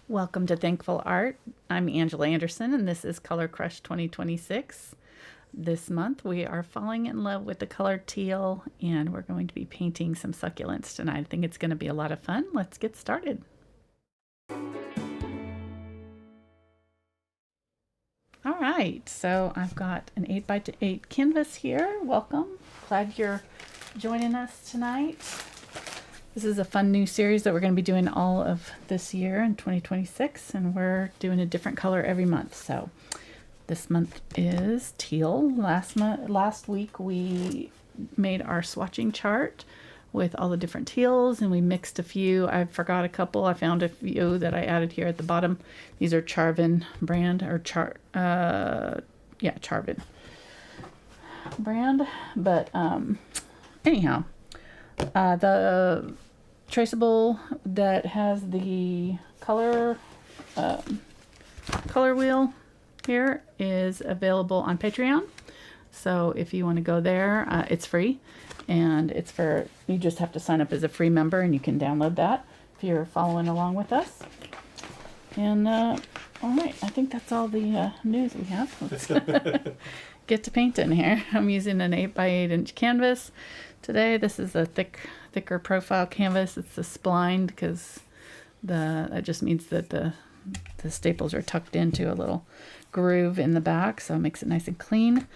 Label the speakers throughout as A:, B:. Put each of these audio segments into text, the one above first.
A: Welcome to Thankful Art. I'm Angela Anderson and this is Color Crush 2026. This month we are falling in love with the color teal and we're going to be painting some succulents tonight. I think it's going to be a lot of fun. Let's get started. All right, so I've got an 8x8 canvas here. Welcome. Glad you're joining us tonight. This is a fun new series that we're going to be doing all of this year in 2026, and we're doing a different color every month. So this month is teal. Last week we made our swatching chart with all the different teals, and we mixed a few. I forgot a couple. I found a few that I added here at the bottom. These are Charvin brand, or Charvin brand. But anyhow, the traceable that has the color wheel here is available on Patreon. So if you want to go there, it's free, and it's you just have to sign up as a free member and you can download that if you're following along with us. And all right, I think that's all the news we have. Let's get to painting here. I'm using an 8x8 canvas today. This is a thicker profile canvas. It's a splined because that just means that the staples are tucked into a little groove in the back, so it makes it nice and clean.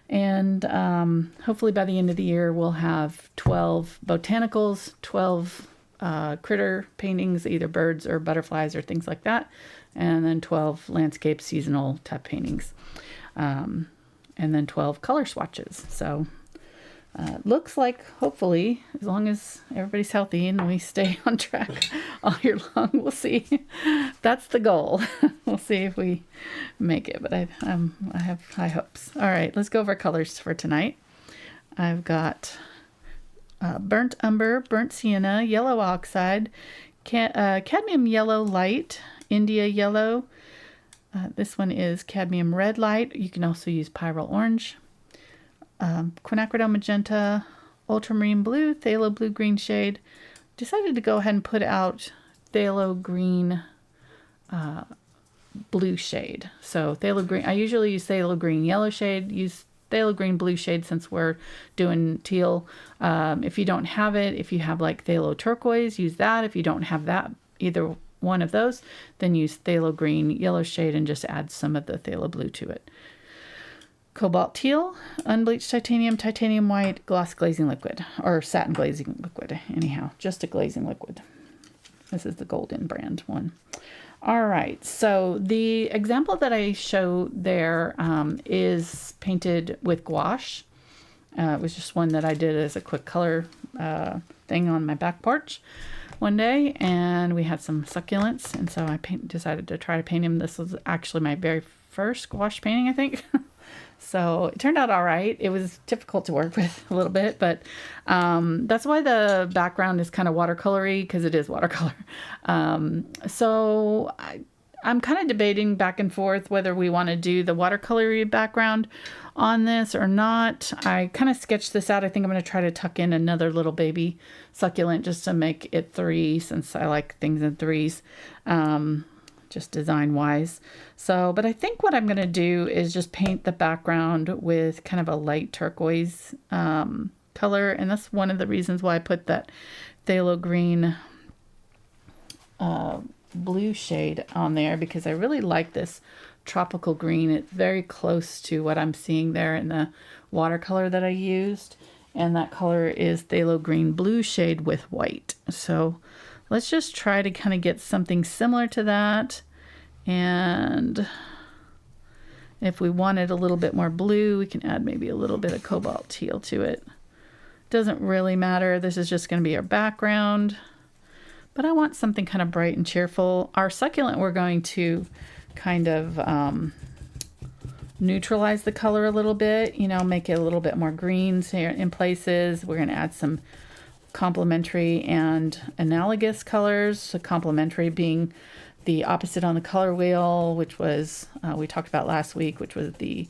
A: And hopefully by the end of the year we'll have 12 botanicals, 12 critter paintings, either birds or butterflies or things like that, and then 12 landscape seasonal type paintings, and then 12 color swatches. So looks like, hopefully, as long as everybody's healthy and we stay on track all year long, we'll see. That's the goal. We'll see if we make it, but I have high hopes. All right, let's go over colors for tonight. I've got burnt umber, burnt sienna, yellow oxide, cadmium yellow light, India yellow. This one is cadmium red light. You can also use pyrrole orange. Quinacridone Magenta, Ultramarine Blue, Phthalo blue green shade. Decided to go ahead and put out Phthalo green blue shade. So Phthalo green, I usually use Phthalo green yellow shade, use Phthalo green blue shade since we're doing teal. If you don't have it, if you have like Phthalo turquoise, use that. If you don't have that, either one of those, then use Phthalo green yellow shade and just add some of the Phthalo blue to it. Cobalt teal, unbleached titanium, titanium white, gloss glazing liquid, or satin glazing liquid, anyhow, just a glazing liquid. This is the golden brand one. All right, so the example that I show there is painted with gouache. It was just one that I did as a quick color thing on my back porch one day, and we had some succulents, and so I decided to try to paint him. This was actually my very first gouache painting, I think. So it turned out all right. It was difficult to work with a little bit, but that's why the background is kind of watercolory, because it is watercolor. So I'm kind of debating back and forth whether we want to do the watercolory background on this or not. I kind of sketched this out. I think I'm going to try to tuck in another little baby succulent just to make it 3, since I like things in 3s. Just design wise. So, but I think what I'm going to do is just paint the background with kind of a light turquoise color. And that's one of the reasons why I put that phthalo green blue shade on there, because I really like this tropical green. It's very close to what I'm seeing there in the watercolor that I used. And that color is phthalo green blue shade with white. So let's just try to kind of get something similar to that. And if we wanted a little bit more blue, we can add maybe a little bit of cobalt teal to it. Doesn't really matter. This is just going to be our background. But I want something kind of bright and cheerful. Our succulent, we're going to kind of neutralize the color a little bit, you know, make it a little bit more greens here in places. We're going to add some complementary and analogous colors. So complementary being the opposite on the color wheel, which was we talked about last week, which was the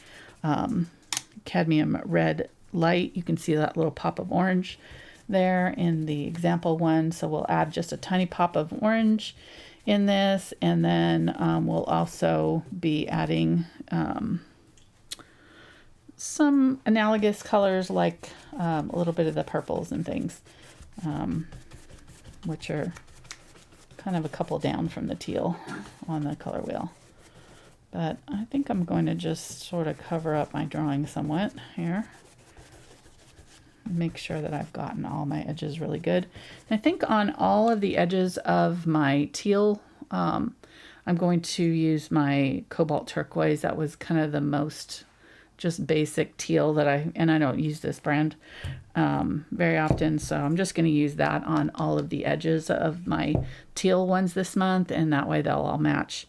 A: cadmium red light. You can see that little pop of orange there in the example one. So we'll add just a tiny pop of orange in this, and then we'll also be adding some analogous colors like a little bit of the purples and things, which are kind of a couple down from the teal on the color wheel. But I think I'm going to just sort of cover up my drawing somewhat here. Make sure that I've gotten all my edges really good. And I think on all of the edges of my teal, I'm going to use my Cobalt Turquoise. That was kind of the most just basic teal that and I don't use this brand very often, so I'm just going to use that on all of the edges of my teal ones this month, and that way they'll all match.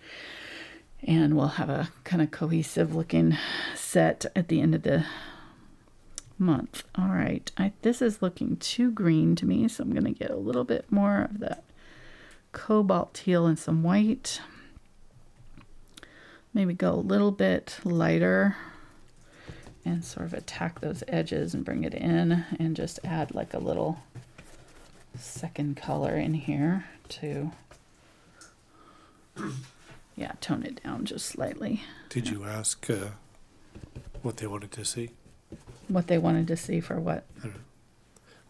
A: And we'll have a kind of cohesive looking set at the end of the month. All right, this is looking too green to me, so I'm going to get a little bit more of that cobalt teal and some white. Maybe go a little bit lighter and sort of attack those edges and bring it in, and just add like a little second color in here to yeah, tone it down just slightly.
B: Did you ask what they wanted to see?
A: What they wanted to see for what?
B: I don't know.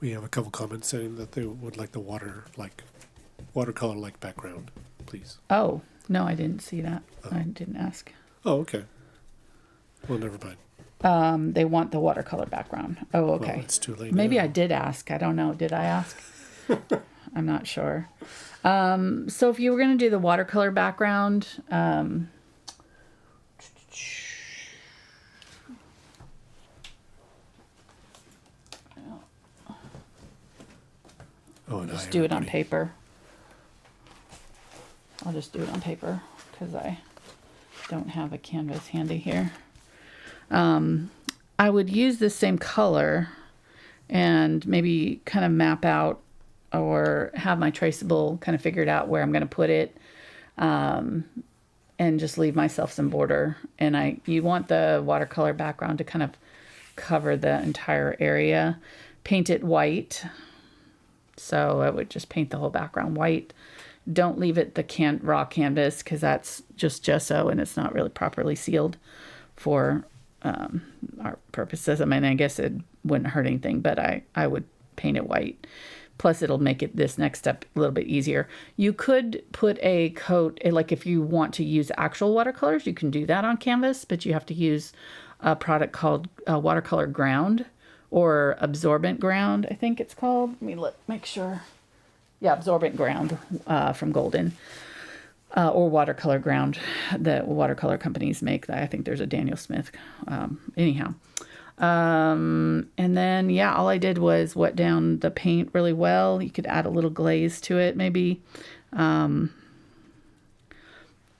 B: We have a couple comments saying that they would like the watercolor-like background, please.
A: Oh, no, I didn't see that.
B: Oh.
A: I didn't ask.
B: Oh, okay. Well, never mind.
A: They want the watercolor background. Oh, okay.
B: Well, it's too late.
A: Maybe
B: now.
A: I did ask. I don't know. Did I ask? I'm not sure. So if you were going to do the watercolor background,
B: Oh, and
A: just do it on paper. I'll just do it on paper because I don't have a canvas handy here. I would use this same color and maybe kind of map out or have my traceable kind of figured out where I'm going to put it, and just leave myself some border. And you want the watercolor background to kind of cover the entire area. Paint it white. So I would just paint the whole background white. Don't leave it the raw canvas, because that's just gesso and it's not really properly sealed for our purposes. I mean, I guess it wouldn't hurt anything, but I would paint it white. Plus, it'll make it this next step a little bit easier. You could put a coat, like if you want to use actual watercolors, you can do that on canvas, but you have to use a product called Watercolor Ground, or Absorbent Ground, I think it's called. Let me make sure. Yeah, Absorbent Ground from Golden, or Watercolor Ground that watercolor companies make. I think there's a Daniel Smith. Anyhow. And then, yeah, all I did was wet down the paint really well. You could add a little glaze to it, maybe. And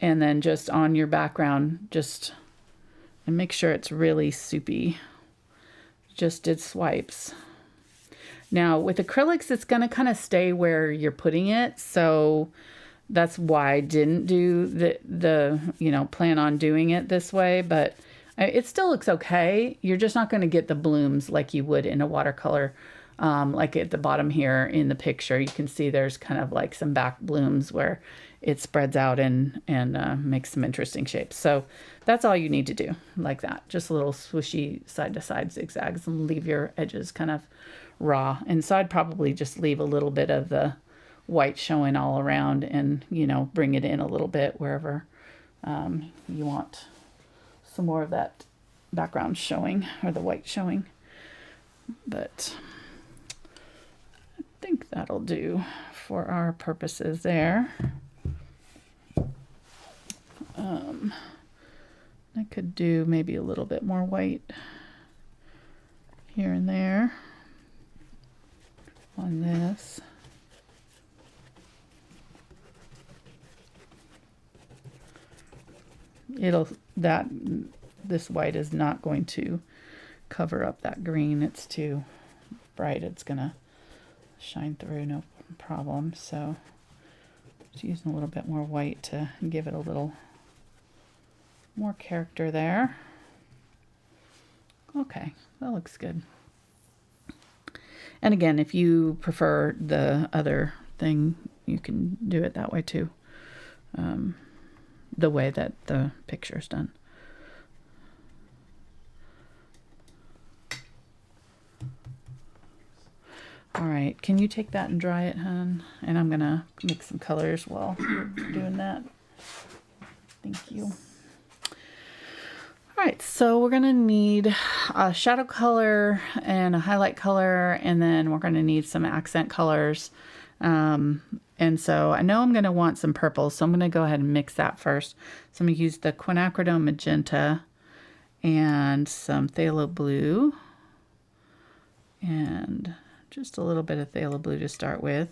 A: then just on your background, and make sure it's really soupy. Just did swipes. Now with acrylics, it's going to kind of stay where you're putting it. So that's why I didn't do the plan on doing it this way, but it still looks okay. You're just not going to get the blooms like you would in a watercolor. Like at the bottom here in the picture, you can see there's kind of like some back blooms where it spreads out and makes some interesting shapes. So that's all you need to do, like that. Just a little swooshy side-to-side zigzags, and leave your edges kind of raw. And so I'd probably just leave a little bit of the white showing all around, and bring it in a little bit wherever you want some more of that background showing, or the white showing. But I think that'll do for our purposes there. I could do maybe a little bit more white here and there on this. This white is not going to cover up that green. It's too bright. It's gonna shine through, no problem. So just using a little bit more white to give it a little more character there. Okay, that looks good. And again, if you prefer the other thing, you can do it that way too. the way that the picture is done. All right, can you take that and dry it, hon? And I'm gonna mix some colors while you're doing that. Thank you. All right, so we're gonna need a shadow color and a highlight color, and then we're gonna need some accent colors. And so I know I'm gonna want some purple, so I'm gonna go ahead and mix that first. So I'm gonna use the Quinacridone Magenta and some Phthalo Blue, and just a little bit of Phthalo Blue to start with.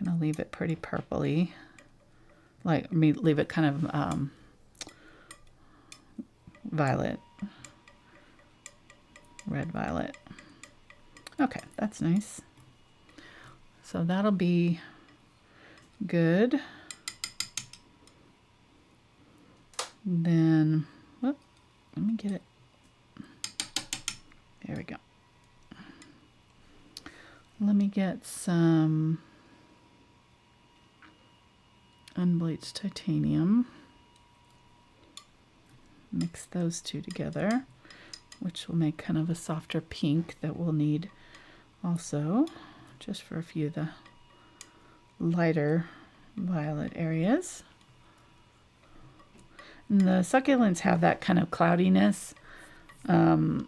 A: I'm gonna leave it pretty purpley, like leave it kind of violet, red violet. Okay, that's nice. So that'll be good. Then, whoop, let me get it. There we go. Let me get some Unbleached Titanium. Mix those two together, which will make kind of a softer pink that we'll need also, just for a few of the lighter violet areas. And the succulents have that kind of cloudiness, so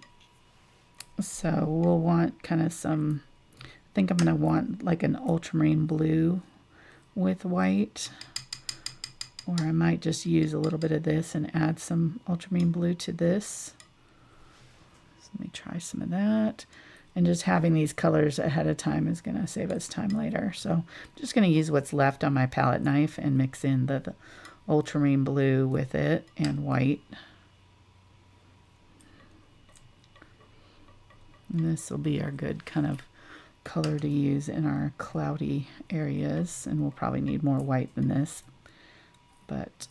A: we'll want kind of some, I think I'm going to want like an ultramarine blue with white, or I might just use a little bit of this and add some ultramarine blue to this. So let me try some of that. And just having these colors ahead of time is going to save us time later. So I'm just going to use what's left on my palette knife and mix in the ultramarine blue with it and white. And this will be our good kind of color to use in our cloudy areas. And we'll probably need more white than this, but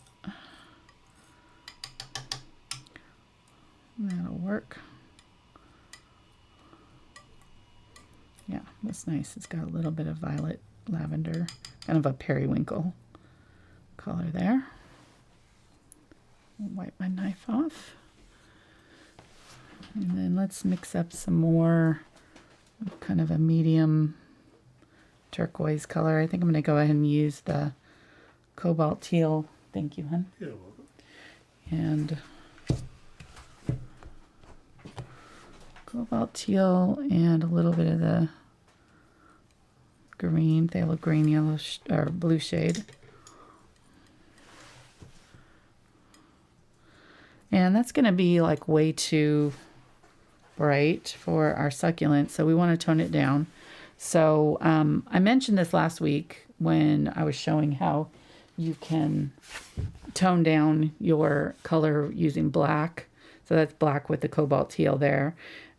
A: that'll work. Yeah, that's nice. It's got a little bit of violet lavender, kind of a periwinkle color there. Wipe my knife off. And then let's mix up some more kind of a medium turquoise color. I think I'm going to go ahead and use the Cobalt Teal. Thank you, hon.
B: You're welcome.
A: And Cobalt Teal and a little bit of the green, Phthalo green, yellow or blue shade. And that's going to be like way too bright for our succulent, so we want to tone it down. So I mentioned this last week when I was showing how you can tone down your color using black. So that's black with the Cobalt Teal there.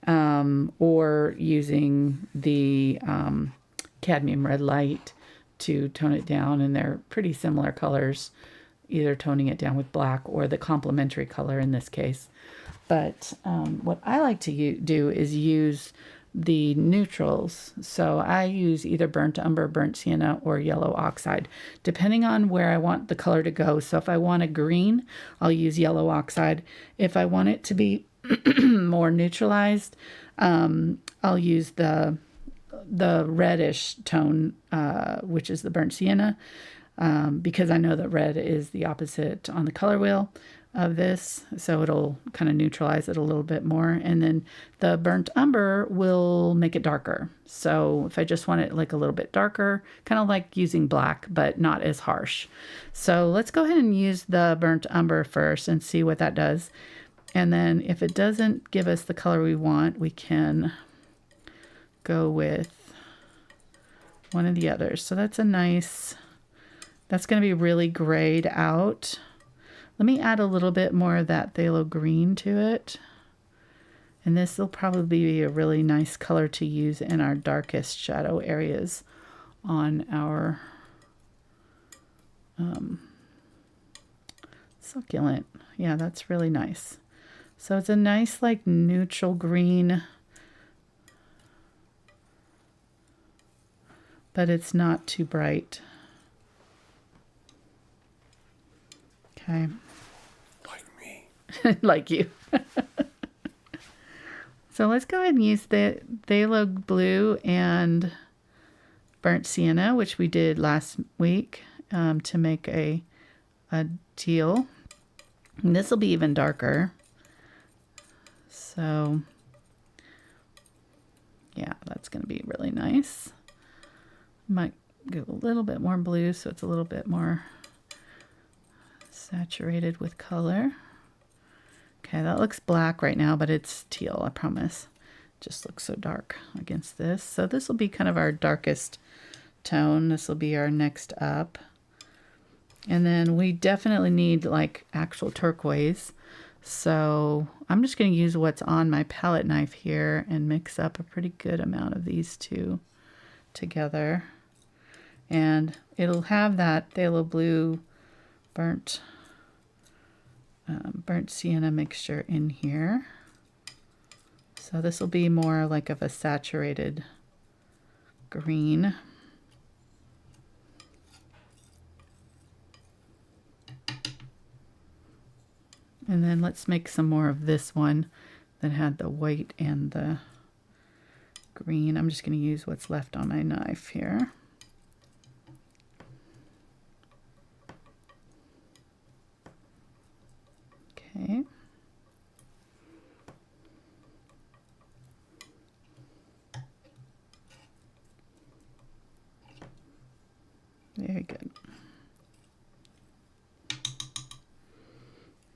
A: Or using the Cadmium Red Light to tone it down. And they're pretty similar colors, either toning it down with black or the complementary color in this case. But what I like to do is use the neutrals. So I use either burnt umber, burnt sienna, or yellow oxide, depending on where I want the color to go. So if I want a green, I'll use yellow oxide. If I want it to be more neutralized, I'll use the reddish tone, which is the burnt sienna, because I know that red is the opposite on the color wheel of this, so it'll kind of neutralize it a little bit more. And then the burnt umber will make it darker. So if I just want it like a little bit darker, kind of like using black, but not as harsh. So let's go ahead and use the burnt umber first and see what that does. And then if it doesn't give us the color we want, we can go with one of the others. So that's a nice, that's going to be really grayed out. Let me add a little bit more of that phthalo green to it. And this will probably be a really nice color to use in our darkest shadow areas on our succulent. Yeah, that's really nice. So it's a nice like neutral green, but it's not too bright. Okay.
B: Like me.
A: Like you. So let's go ahead and use the Phthalo Blue and Burnt Sienna, which we did last week, to make a teal. And this will be even darker. So yeah, that's going to be really nice. Might go a little bit more blue so it's a little bit more saturated with color. Okay, that looks black right now, but it's teal, I promise. Just looks so dark against this. So this will be kind of our darkest tone. This will be our next up. And then we definitely need like actual turquoise. So I'm just going to use what's on my palette knife here and mix up a pretty good amount of these two together. And it'll have that Phthalo Blue burnt sienna mixture in here. So this will be more like of a saturated green. And then let's make some more of this one that had the white and the green. I'm just going to use what's left on my knife here. Okay. Very good.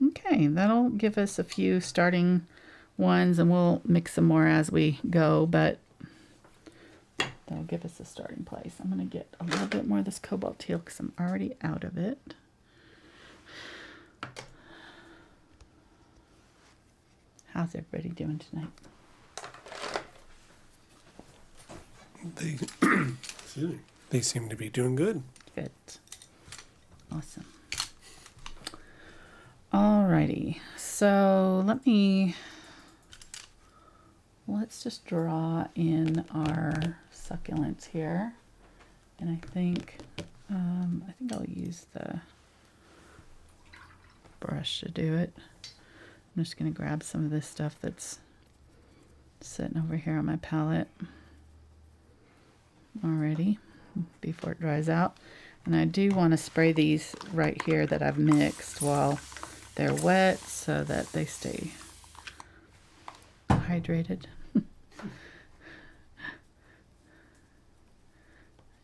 A: Okay, that'll give us a few starting ones, and we'll mix some more as we go, but that'll give us a starting place. I'm going to get a little bit more of this cobalt teal because I'm already out of it. How's everybody doing tonight?
B: They seem to be doing good.
A: Good. Awesome. Alrighty, so let's just draw in our succulents here. And I think I'll use the brush to do it. I'm just going to grab some of this stuff that's sitting over here on my palette already before it dries out. And I do want to spray these right here that I've mixed while they're wet so that they stay hydrated.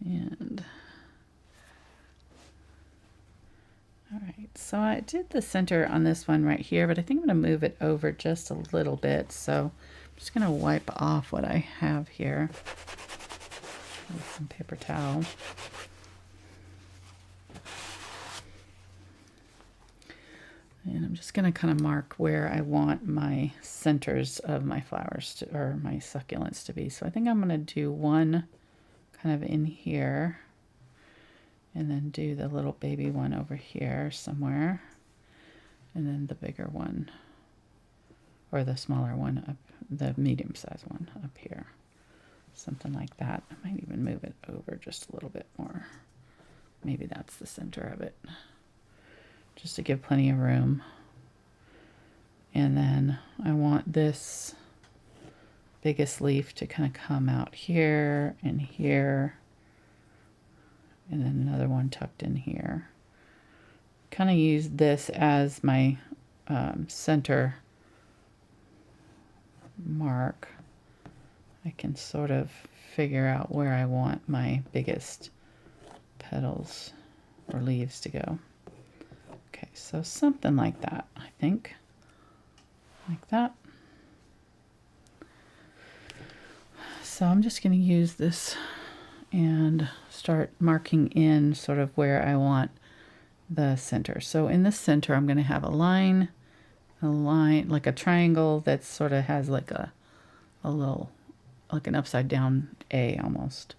A: And all right, so I did the center on this one right here, but I think I'm going to move it over just a little bit. So I'm just going to wipe off what I have here with some paper towel. And I'm just going to kind of mark where I want my centers of my flowers to, or my succulents to be. So I think I'm going to do one kind of in here, and then do the little baby one over here somewhere, and then the bigger one, or the smaller one up, the medium-sized one up here. Something like that. I might even move it over just a little bit more. Maybe that's the center of it, just to give plenty of room. And then I want this biggest leaf to kind of come out here and here, and then another one tucked in here. Kind of use this as my center mark. I can sort of figure out where I want my biggest petals or leaves to go. Okay, so something like that, I think. Like that. So I'm just going to use this and start marking in sort of where I want the center. So in the center, I'm going to have a line, like a triangle that sort of has like a little, like an upside down A almost.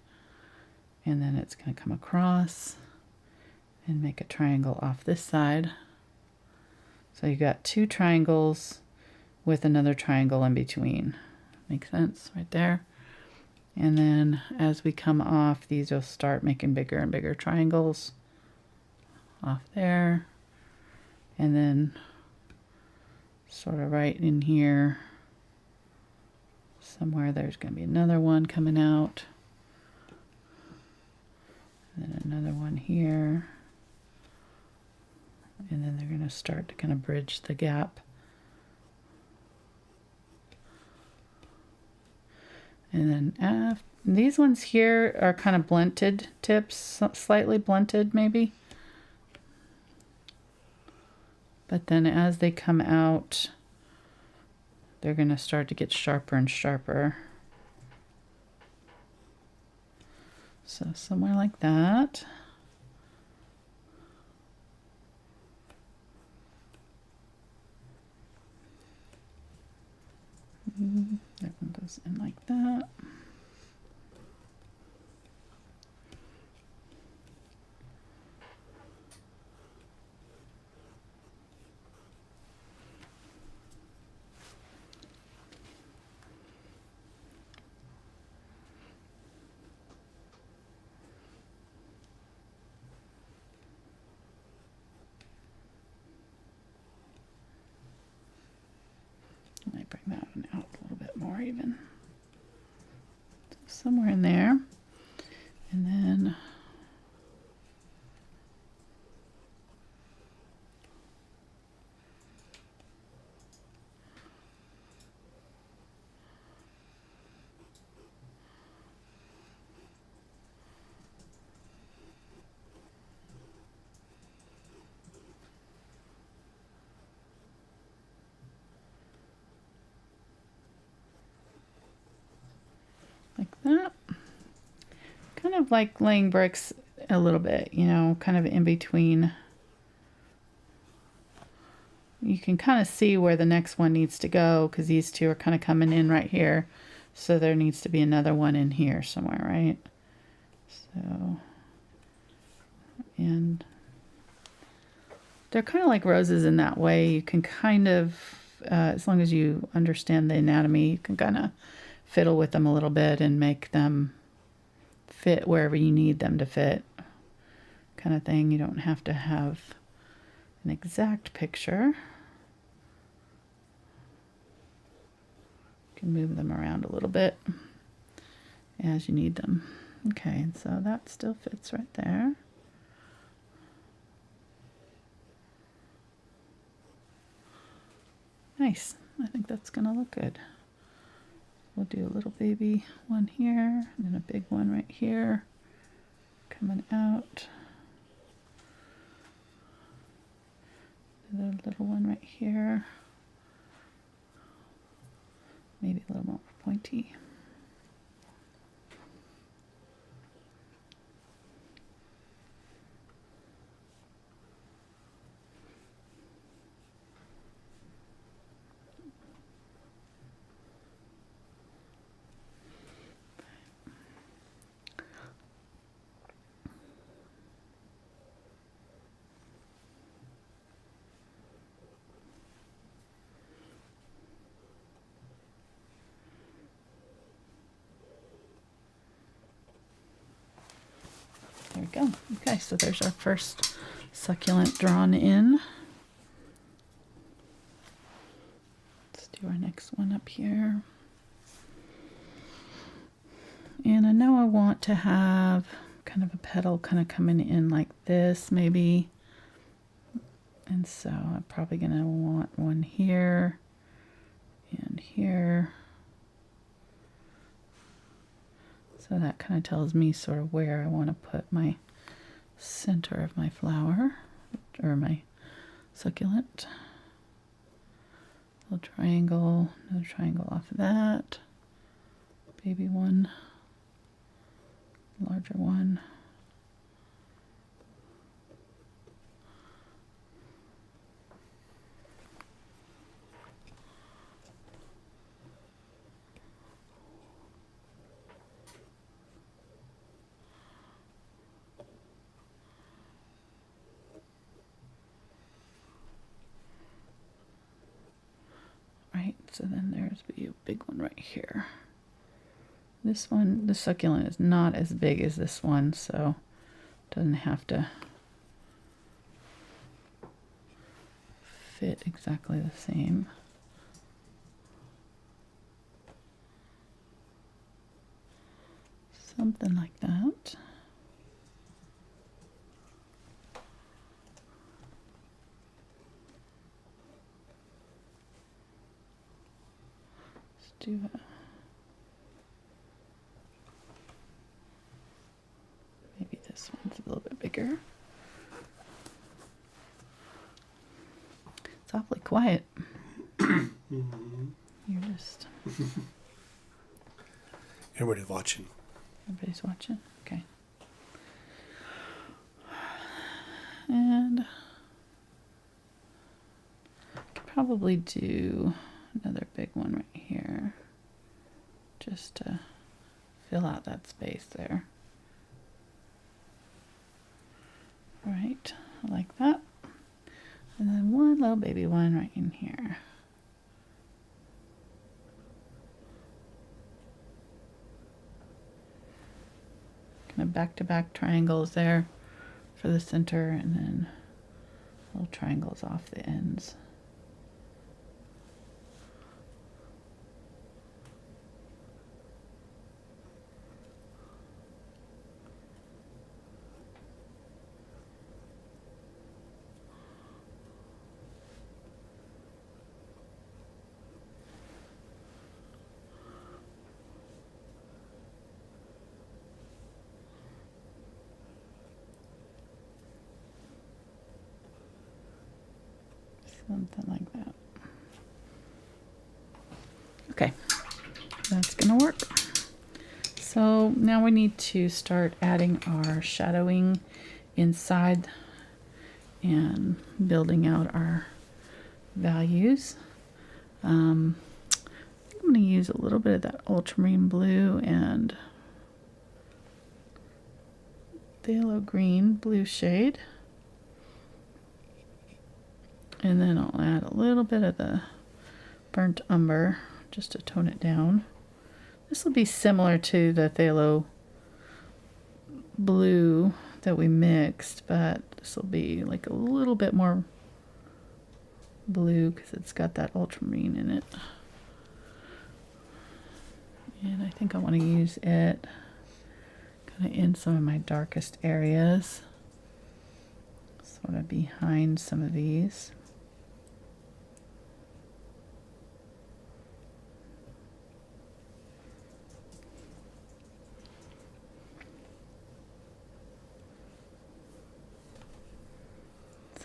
A: And then it's going to come across and make a triangle off this side. So you got two triangles with another triangle in between. Makes sense right there. And then as we come off, these will start making bigger and bigger triangles off there. And then sort of right in here, somewhere there's going to be another one coming out. And then another one here. And then they're going to start to kind of bridge the gap. And then these ones here are kind of blunted tips, slightly blunted maybe. But then as they come out, they're going to start to get sharper and sharper. So somewhere like that. That one goes in like that. I might bring that one out a little bit more even. So somewhere in there. And then like that. Kind of like laying bricks a little bit, you know, kind of in between. You can kind of see where the next one needs to go because these two are kind of coming in right here. So there needs to be another one in here somewhere, right? So, and they're kind of like roses in that way. You can kind of, as long as you understand the anatomy, you can kind of fiddle with them a little bit and make them fit wherever you need them to fit, kind of thing. You don't have to have an exact picture. You can move them around a little bit as you need them. Okay, so that still fits right there. Nice. I think that's gonna look good. We'll do a little baby one here, and then a big one right here, coming out. Another little one right here. Maybe a little more pointy. There we go. Okay, so there's our first succulent drawn in. Let's do our next one up here. And I know I want to have kind of a petal kind of coming in like this maybe. And so I'm probably going to want one here and here. So that kind of tells me sort of where I want to put my center of my flower or my succulent. Little triangle, another triangle off of that. Baby one, larger one. So then there's a big one right here. This one, the succulent is not as big as this one, so it doesn't have to fit exactly the same. Something like that. Let's do a, maybe this one's a little bit bigger. It's awfully quiet. You're just...
B: Everybody's watching.
A: Everybody's watching? Okay. And I could probably do another big one right here, just to fill out that space there. Right, like that. And then one little baby one right in here. Kind of back-to-back triangles there for the center, and then little triangles off the ends. Something like that. Okay, that's gonna work. So now we need to start adding our shadowing inside and building out our values. I'm gonna use a little bit of that ultramarine blue and phthalo green blue shade. And then I'll add a little bit of the burnt umber just to tone it down. This will be similar to the phthalo blue that we mixed, but this will be like a little bit more blue because it's got that ultramarine in it. And I think I want to use it kind of in some of my darkest areas, sort of behind some of these.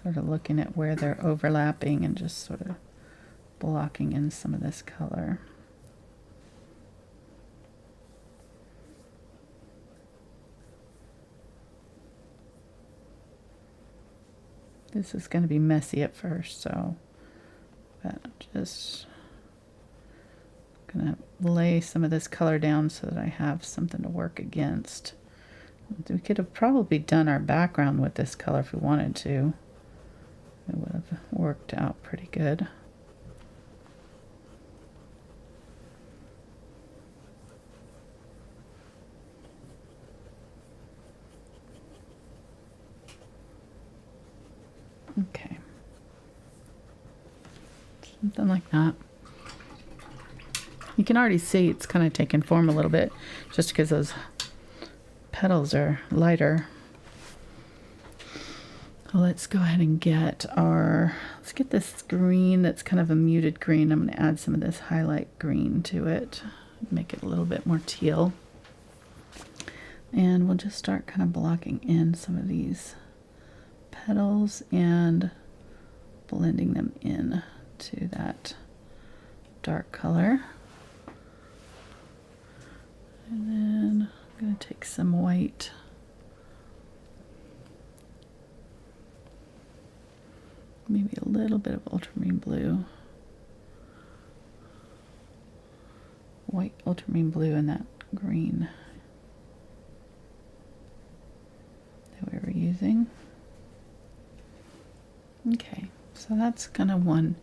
A: Sort of looking at where they're overlapping and just sort of blocking in some of this color. This is going to be messy at first, so but I'm just going to lay some of this color down so that I have something to work against. We could have probably done our background with this color if we wanted to. It would have worked out pretty good. Okay. Something like that. You can already see it's kind of taken form a little bit just because those petals are lighter. Let's go ahead and get let's get this green that's kind of a muted green. I'm going to add some of this highlight green to it, make it a little bit more teal. And we'll just start kind of blocking in some of these petals and blending them in to that dark color. And then I'm going to take some white. Maybe a little bit of ultramarine blue. White ultramarine blue and that green that we were using. Okay, so that's kind of one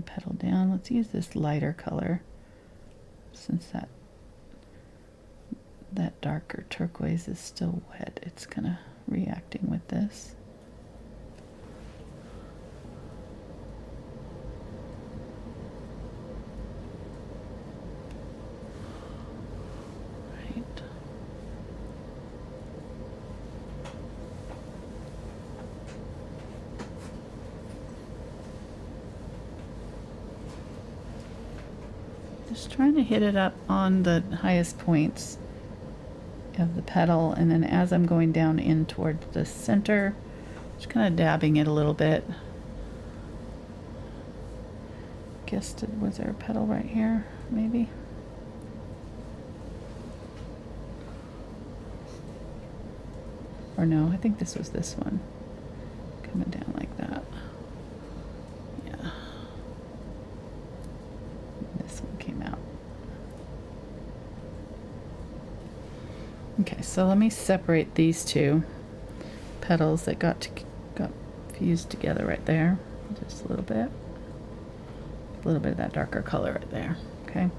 A: petal down. Let's use this lighter color since that darker turquoise is still wet. It's kind of reacting with this. Just trying to hit it up on the highest points of the petal, and then as I'm going down in toward the center, just kind of dabbing it a little bit. Guessed it was there a petal right here, maybe? Or no, I think this was this one. Coming down like that. Yeah. This one came out. Okay, so let me separate these two petals that got fused together right there. Just a little bit. A little bit of that darker color right there. Okay.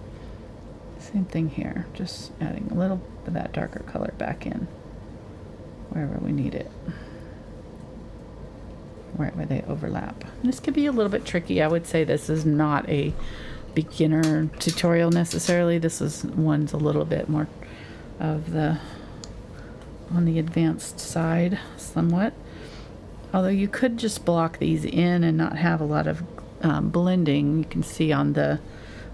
A: Same thing here. Just adding a little bit of that darker color back in wherever we need it. Wherever they overlap. This could be a little bit tricky. I would say this is not a beginner tutorial necessarily. One's a little bit more of on the advanced side somewhat. Although you could just block these in and not have a lot of blending. You can see on the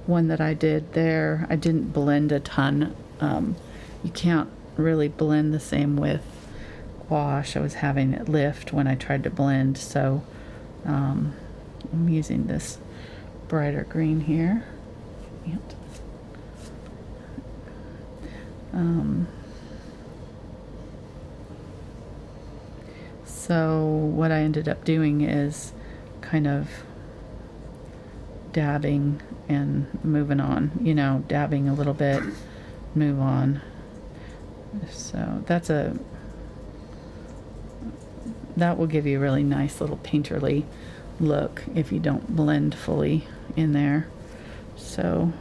A: one that I did there, I didn't blend a ton. You can't really blend the same with wash. I was having it lift when I tried to blend, so I'm using this brighter green here. So what I ended up doing is kind of dabbing and moving on, dabbing a little bit, move on. So that will give you a really nice little painterly look if you don't blend fully in there. So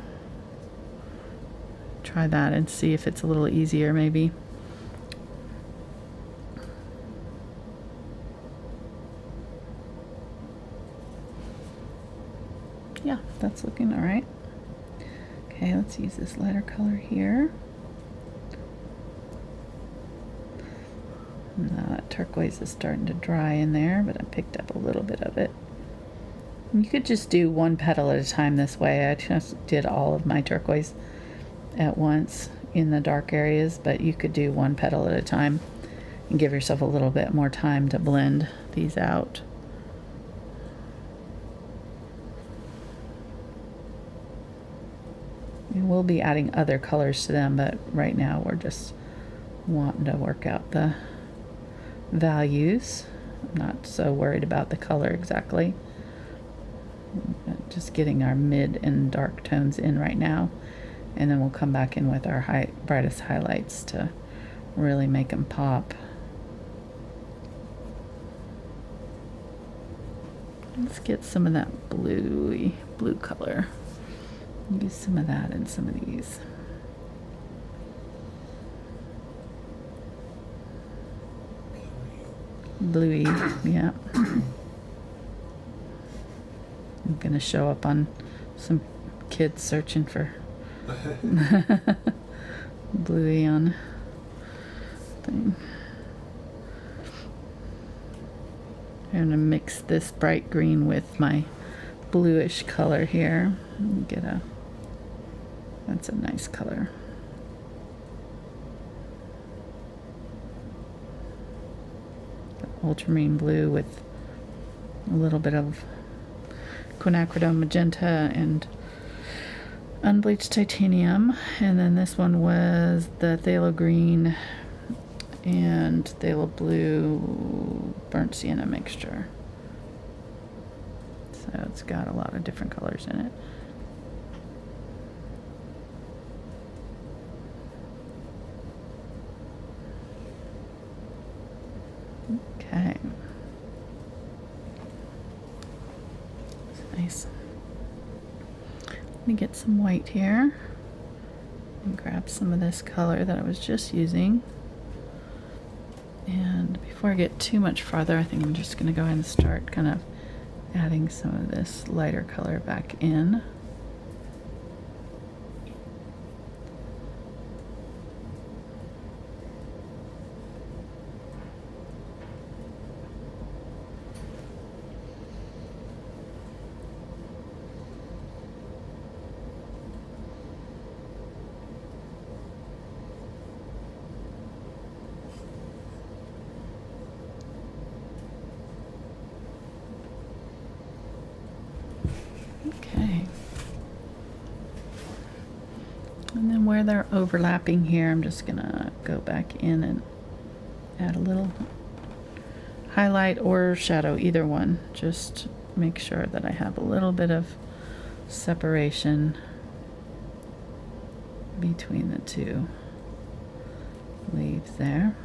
A: try that and see if it's a little easier maybe. Yeah, that's looking all right. Okay, let's use this lighter color here. Now that turquoise is starting to dry in there, but I picked up a little bit of it. You could just do one petal at a time this way. I just did all of my turquoise at once in the dark areas, but you could do one petal at a time and give yourself a little bit more time to blend these out. We'll be adding other colors to them, but right now we're just wanting to work out the values. I'm not so worried about the color exactly. Just getting our mid and dark tones in right now, and then we'll come back in with our brightest highlights to really make them pop. Let's get some of that blue color. Use some of that in some of these. Bluey, yeah. I'm gonna show up on some kids searching for bluey on thing. I'm gonna mix this bright green with my bluish color here. That's a nice color. Ultramarine blue with a little bit of Quinacridone Magenta and Unbleached Titanium, and then this one was the Phthalo green and Phthalo blue burnt sienna mixture. So it's got a lot of different colors in it. Okay. Nice. Let me get some white here and grab some of this color that I was just using. And before I get too much farther, I think I'm just going to go ahead and start kind of adding some of this lighter color back in. Okay. And then where they're overlapping here, I'm just gonna go back in and add a little highlight or shadow, either one. Just make sure that I have a little bit of separation between the two leaves there.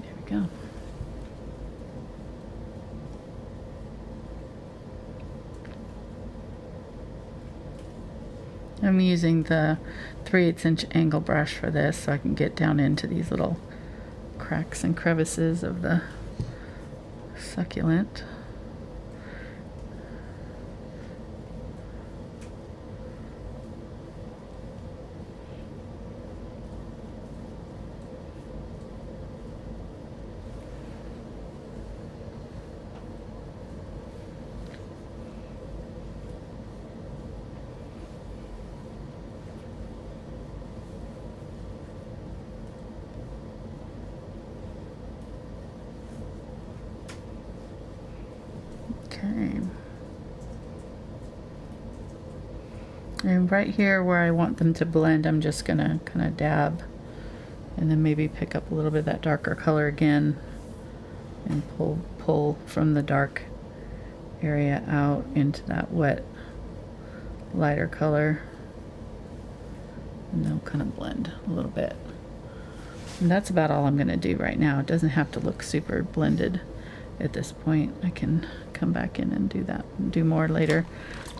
A: There we go. I'm using the 3/8 inch angle brush for this so I can get down into these little cracks and crevices of the succulent. Okay. And right here where I want them to blend, I'm just gonna kind of dab and then maybe pick up a little bit of that darker color again and pull from the dark area out into that wet, lighter color. And they'll kind of blend a little bit. And that's about all I'm gonna do right now. It doesn't have to look super blended at this point. I can come back in and do that and do more later.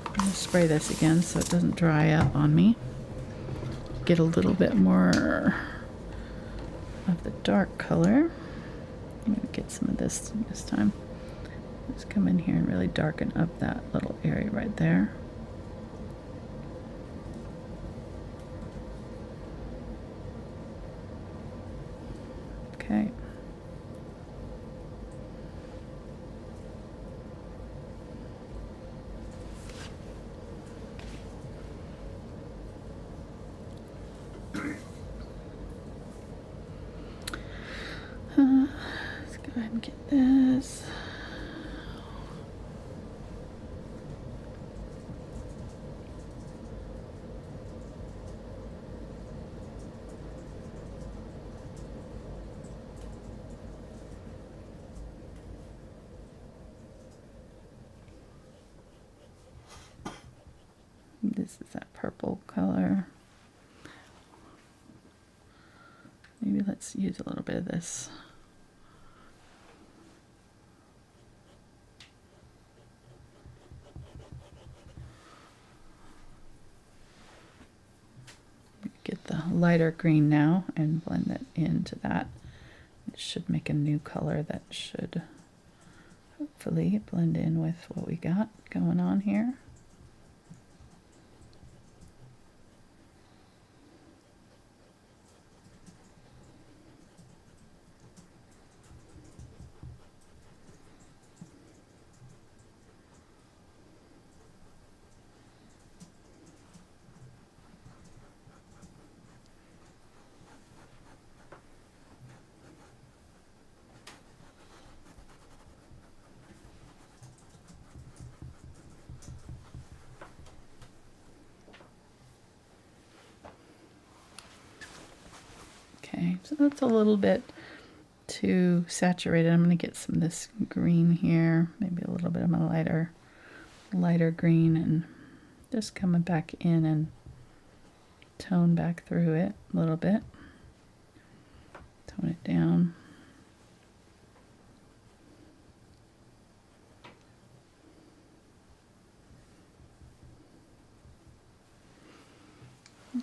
A: I'm gonna spray this again so it doesn't dry up on me. Get a little bit more of the dark color. I'm gonna get some of this time. Just come in here and really darken up that little area right there. Okay. Let's go ahead and get this. This is that purple color. Maybe let's use a little bit of this. Get the lighter green now and blend it into that. It should make a new color that should hopefully blend in with what we got going on here. Okay, so that's a little bit too saturated. I'm going to get some of this green here, maybe a little bit of my lighter green, and just coming back in and tone back through it a little bit. Tone it down.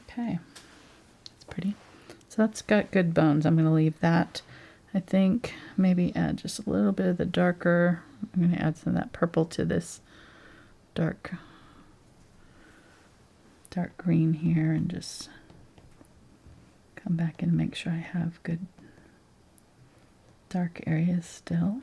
A: Okay, that's pretty. So that's got good bones. I'm going to leave that. I think maybe add just a little bit of the darker. I'm going to add some of that purple to this dark green here and just come back and make sure I have good dark areas still.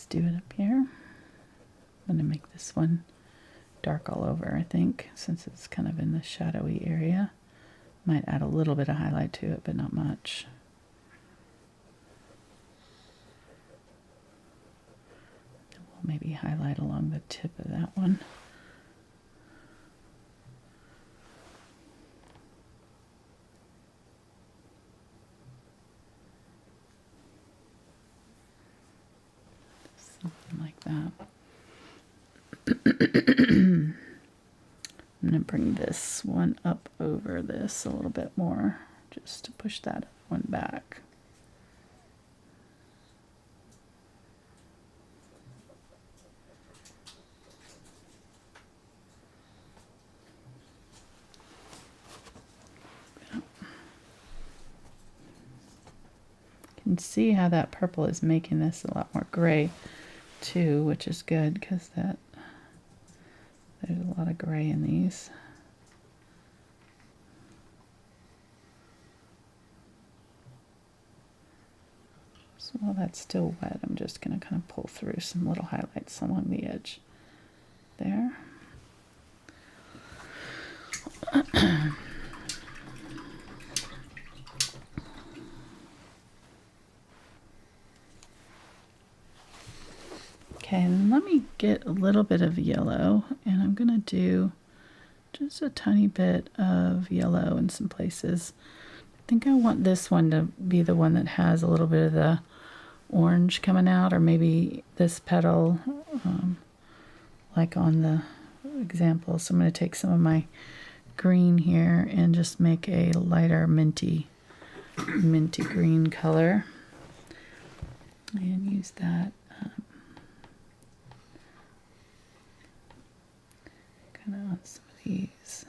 A: Let's do it up here. I'm going to make this one dark all over, I think, since it's kind of in the shadowy area. Might add a little bit of highlight to it, but not much. We'll maybe highlight along the tip of that one. Something like that. I'm going to bring this one up over this a little bit more, just to push that one back. You can see how that purple is making this a lot more gray too, which is good because there's a lot of gray in these. So while that's still wet, I'm just going to kind of pull through some little highlights along the edge there. Okay, and let me get a little bit of yellow, and I'm going to do just a tiny bit of yellow in some places. I think I want this one to be the one that has a little bit of the orange coming out, or maybe this petal, like on the example. So I'm going to take some of my green here and just make a lighter minty green color, and use that kind of on some of these.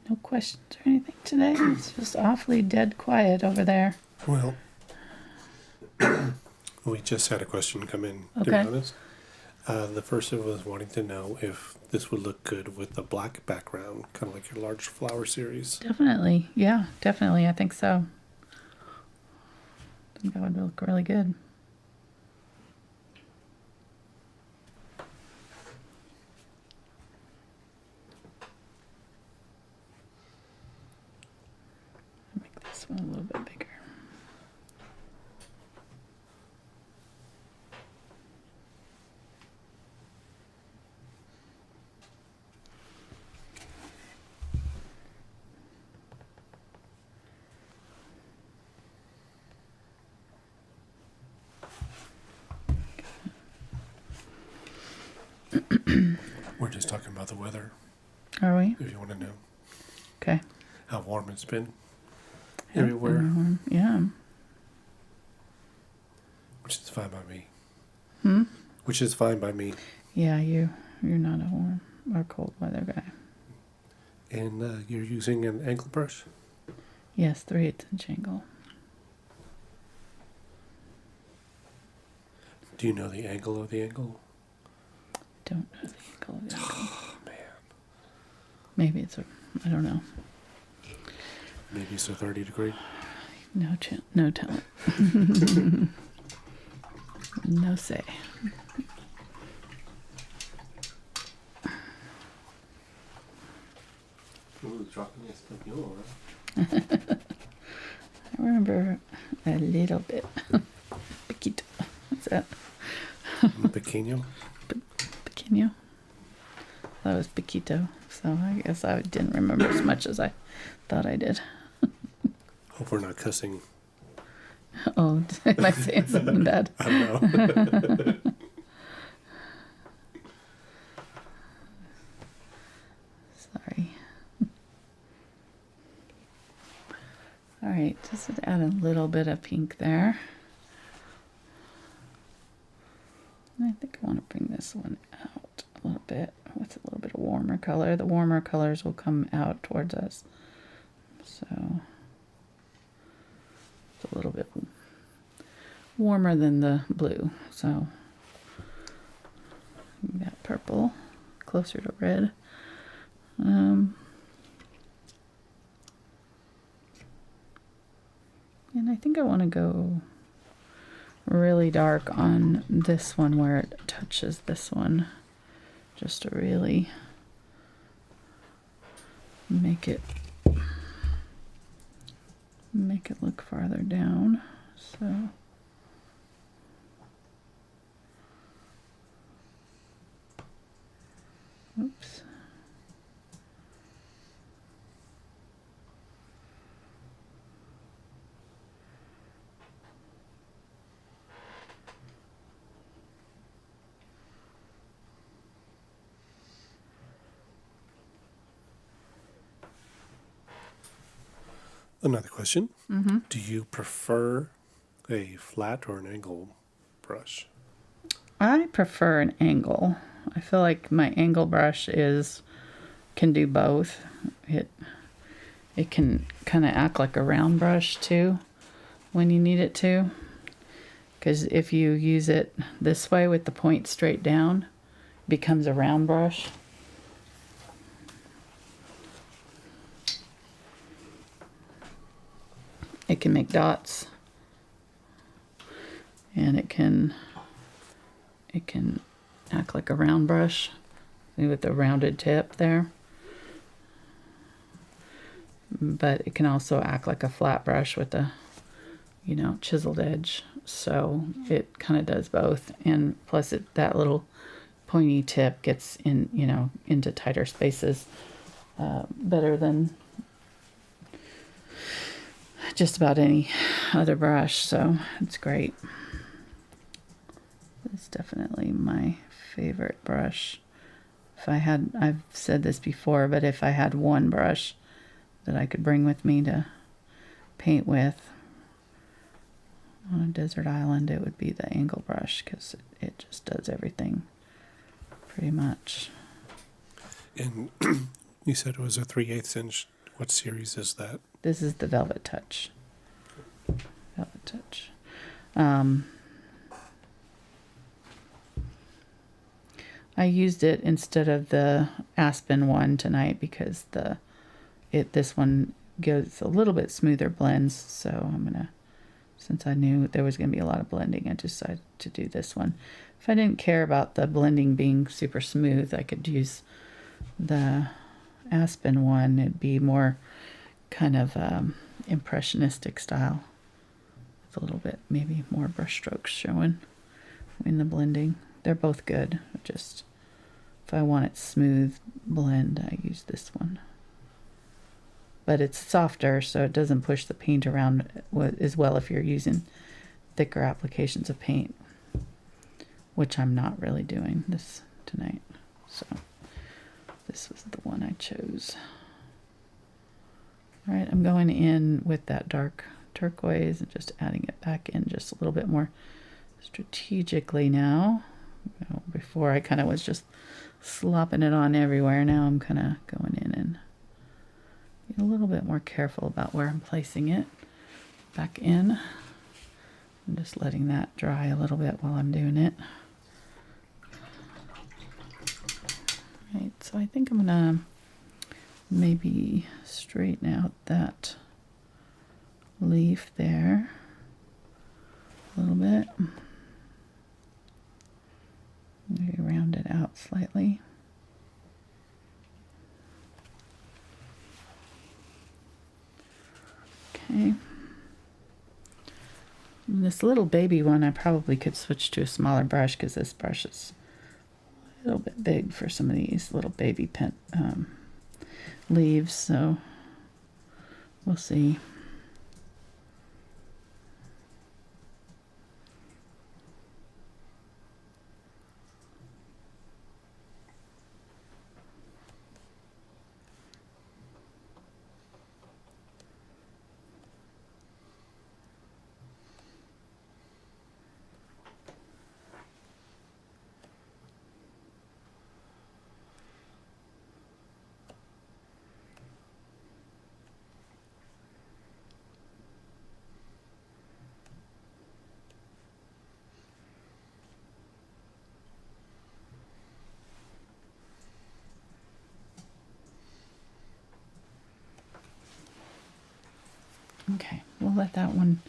A: No questions or anything today? It's just awfully dead quiet over there.
B: Well, we just had a question come in, to be
A: Okay.
B: honest. The person was wanting to know if this would look good with a black background, kind of like your large flower series.
A: Definitely. Yeah, definitely. I think so. I think that would look really good. Make this one a little bit bigger.
B: We're just talking about the weather,
A: Are we?
B: if you want to know
A: Okay.
B: how warm it's been
A: Yep,
B: everywhere,
A: and yeah.
B: which is fine by me.
A: Hmm?
B: Which is fine by me.
A: Yeah, you're not a warm or cold weather guy.
B: And you're using an angle brush?
A: Yes, 3/8 inch angle.
B: Do you know the angle of the angle?
A: Don't know the angle of the angle.
B: Oh, man.
A: Maybe it's I don't know.
B: Maybe it's a 30 degree.
A: No talent. No say. I remember a little bit. Piquito. What's that?
B: Pequeño?
A: Pequeño? That was Piquito. So I guess I didn't remember as much as I thought I did.
B: Hope we're not cussing.
A: Oh, am I saying something bad?
B: I don't know.
A: Sorry. All right, just add a little bit of pink there. And I think I want to bring this one out a little bit with a little bit of warmer color. The warmer colors will come out towards us. So it's a little bit warmer than the blue. So That purple closer to red. And I think I want to go really dark on this one where it touches this one, just to really make it look farther down. So oops.
B: Another question. Do you prefer a flat or an angle brush?
A: I prefer an angle. I feel like my angle brush can do both. It can kind of act like a round brush too when you need it to. Because if you use it this way with the point straight down, it becomes a round brush. It can make dots, and it can act like a round brush with a rounded tip there. But it can also act like a flat brush with a, chiseled edge. So it kind of does both. And plus that little pointy tip gets into tighter spaces better than just about any other brush. So it's great. It's definitely my favorite brush. I've said this before, but if I had one brush that I could bring with me to paint with on a desert island, it would be the angle brush, because it just does everything pretty much.
B: And you said it was a 3/8 inch. What series is that?
A: This is the VelvetTouch. VelvetTouch. I used it instead of the Aspen one tonight because this one gives a little bit smoother blends. So since I knew there was gonna be a lot of blending, I decided to do this one. If I didn't care about the blending being super smooth, I could use the Aspen one. It'd be more kind of impressionistic style with a little bit maybe more brush strokes showing in the blending. They're both good. Just if I want it smooth blend, I use this one. But it's softer, so it doesn't push the paint around as well if you're using thicker applications of paint, which I'm not really doing this tonight. So this was the one I chose. All right, I'm going in with that dark turquoise and just adding it back in just a little bit more strategically now. Before I kind of was just slopping it on everywhere. Now I'm kind of going in and being a little bit more careful about where I'm placing it. Back in. I'm just letting that dry a little bit while I'm doing it. Right, so I think I'm gonna maybe straighten out that leaf there a little bit. Maybe round it out slightly. Okay. And this little baby one, I probably could switch to a smaller brush because this brush is a little bit big for some of these little baby leaves. So we'll see. Okay, we'll let that one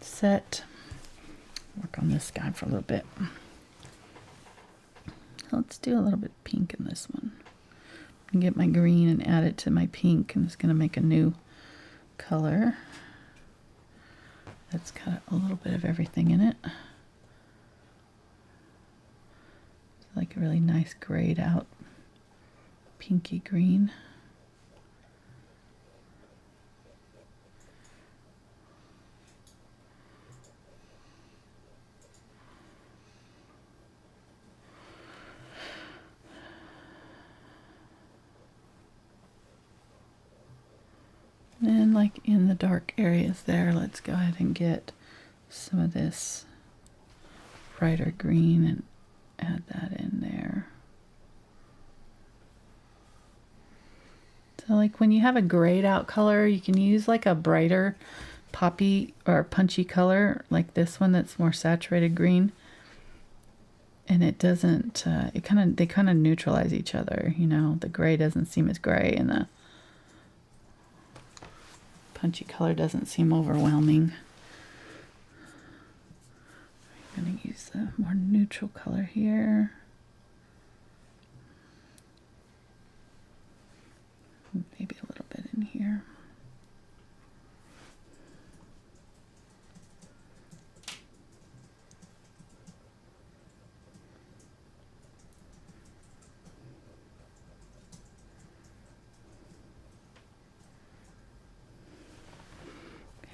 A: set. Work on this guy for a little bit. Let's do a little bit of pink in this one. And get my green and add it to my pink, and it's going to make a new color. That's got a little bit of everything in it. It's like a really nice grayed out pinky green. And like in the dark areas there, let's go ahead and get some of this brighter green and add that in there. So like when you have a grayed out color, you can use like a brighter poppy or punchy color like this one that's more saturated green. And it doesn't, they kind of neutralize each other, you know, the gray doesn't seem as gray and the punchy color doesn't seem overwhelming. I'm going to use the more neutral color here. Maybe a little bit in here.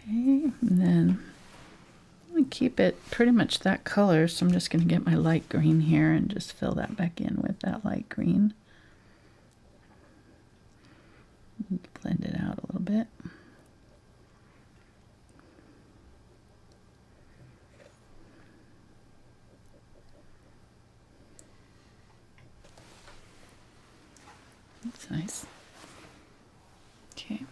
A: Okay, and then I'm going to keep it pretty much that color, so I'm just going to get my light green here and just fill that back in with that light green. Blend it out a little bit. That's nice. Okay.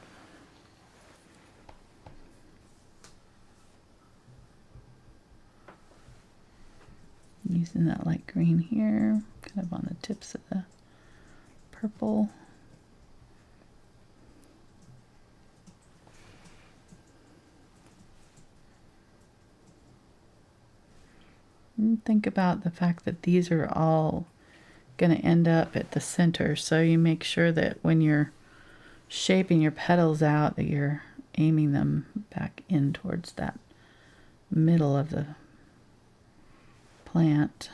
A: Using that light green here, kind of on the tips of the purple. And think about the fact that these are all going to end up at the center, so you make sure that when you're shaping your petals out that you're aiming them back in towards that middle of the plant.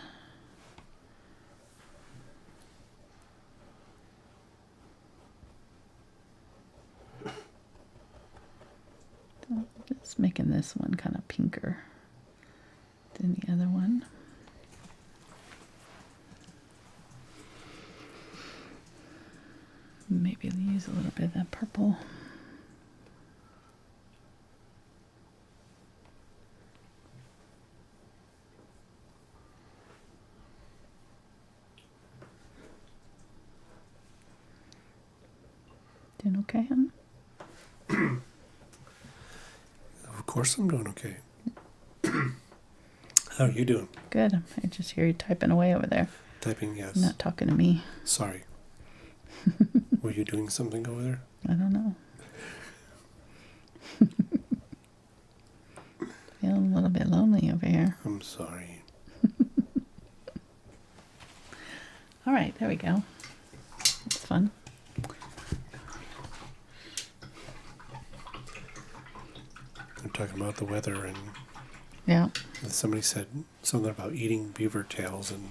A: So just making this one kind of pinker than the other one. Maybe use a little bit of that purple. Doing okay, hon?
B: Of course I'm doing okay. How are you doing?
A: Good. I just hear you typing away over there.
B: Typing, yes.
A: You're not talking to me.
B: Sorry. Were you doing something over there?
A: I don't know. Feeling a little bit lonely over here.
B: I'm sorry.
A: All right, there we go. That's fun.
B: I'm talking about the weather, and
A: Yeah.
B: somebody said something about eating beaver tails, and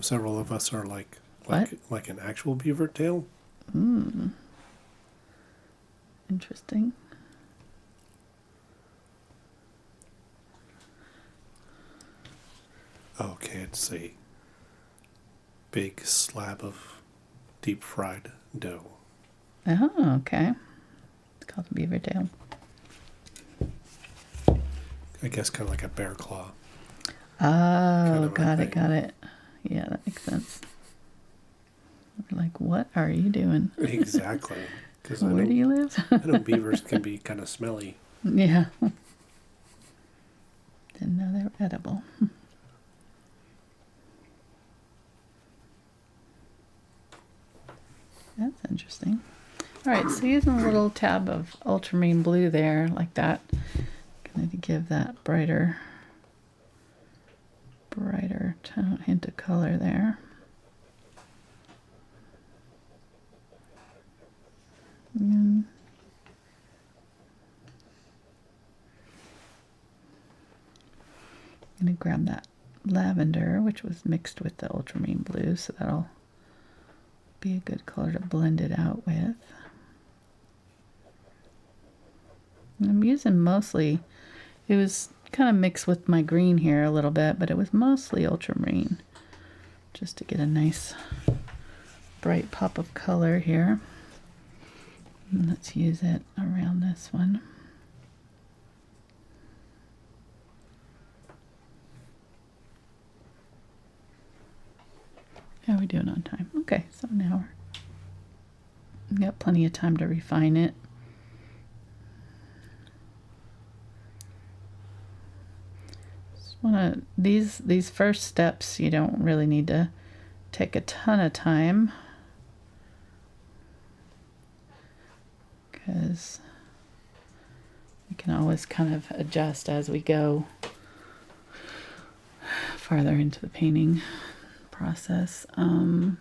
B: several of us are like an actual beaver tail.
A: Interesting.
B: Okay, it's a big slab of deep fried dough.
A: Oh, okay. It's called a beaver tail.
B: I guess kind of like a bear claw.
A: Oh, got
B: thing.
A: it, got it. Yeah, that makes sense. Like, what are you doing?
B: Exactly. Because
A: Where do you live?
B: I know beavers can be kind of smelly.
A: Yeah. Didn't know they were edible. That's interesting. All right, so using a little tab of Ultramarine Blue there, like that, kind of give that brighter tone, hint of color there. And I'm going to grab that lavender, which was mixed with the Ultramarine Blue, so that'll be a good color to blend it out with. And I'm using mostly, it was kind of mixed with my green here a little bit, but it was mostly ultramarine, just to get a nice bright pop of color here. And let's use it around this one. How are we doing on time? Okay, so now we've got plenty of time to refine it. These first steps, you don't really need to take a ton of time, because we can always kind of adjust as we go farther into the painting process. I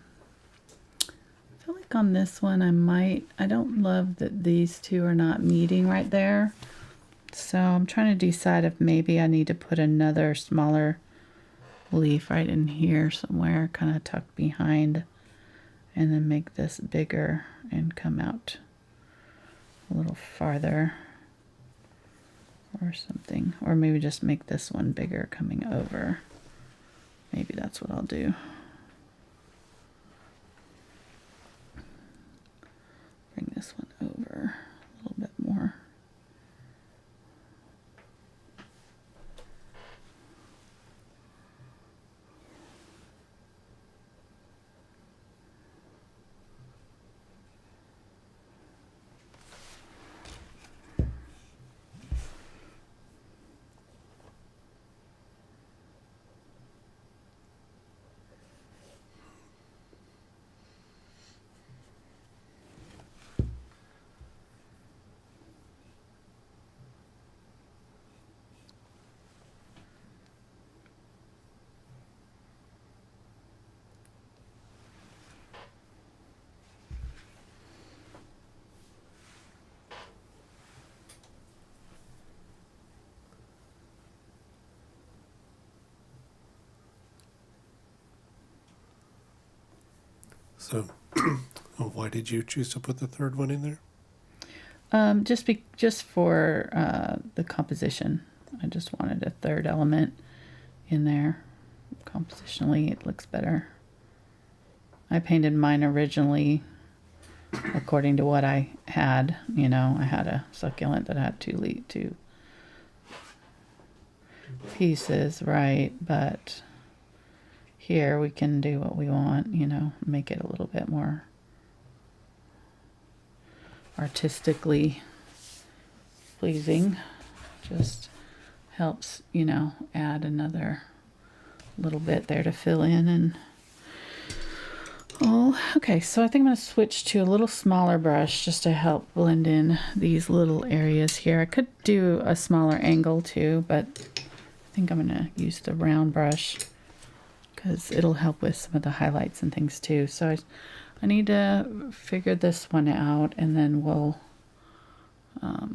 A: feel like on this one I don't love that these two are not meeting right there. So I'm trying to decide if maybe I need to put another smaller leaf right in here somewhere, kind of tucked behind, and then make this bigger and come out a little farther or something. Or maybe just make this one bigger coming over. Maybe that's what I'll do. Bring this one over a little bit more.
B: So, why did you choose to put the third one in there?
A: Just for the composition. I just wanted a third element in there. Compositionally, it looks better. I painted mine originally according to what I had. You know, I had a succulent that had two pieces, right? But here we can do what we want, you know, make it a little bit more artistically pleasing. Just helps, you know, add another little bit there to fill in. And okay, so I think I'm going to switch to a little smaller brush just to help blend in these little areas here. I could do a smaller angle too, but I think I'm going to use the round brush because it'll help with some of the highlights and things too. So I need to figure this one out, and then we'll, I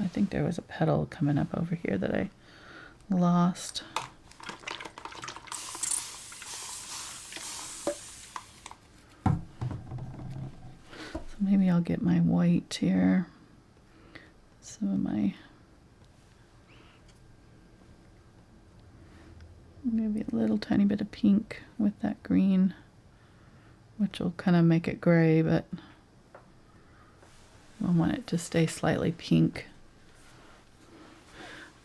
A: think there was a petal coming up over here that I lost. So maybe I'll get my white here, some of my, maybe a little tiny bit of pink with that green, which will kind of make it gray, but I want it to stay slightly pink.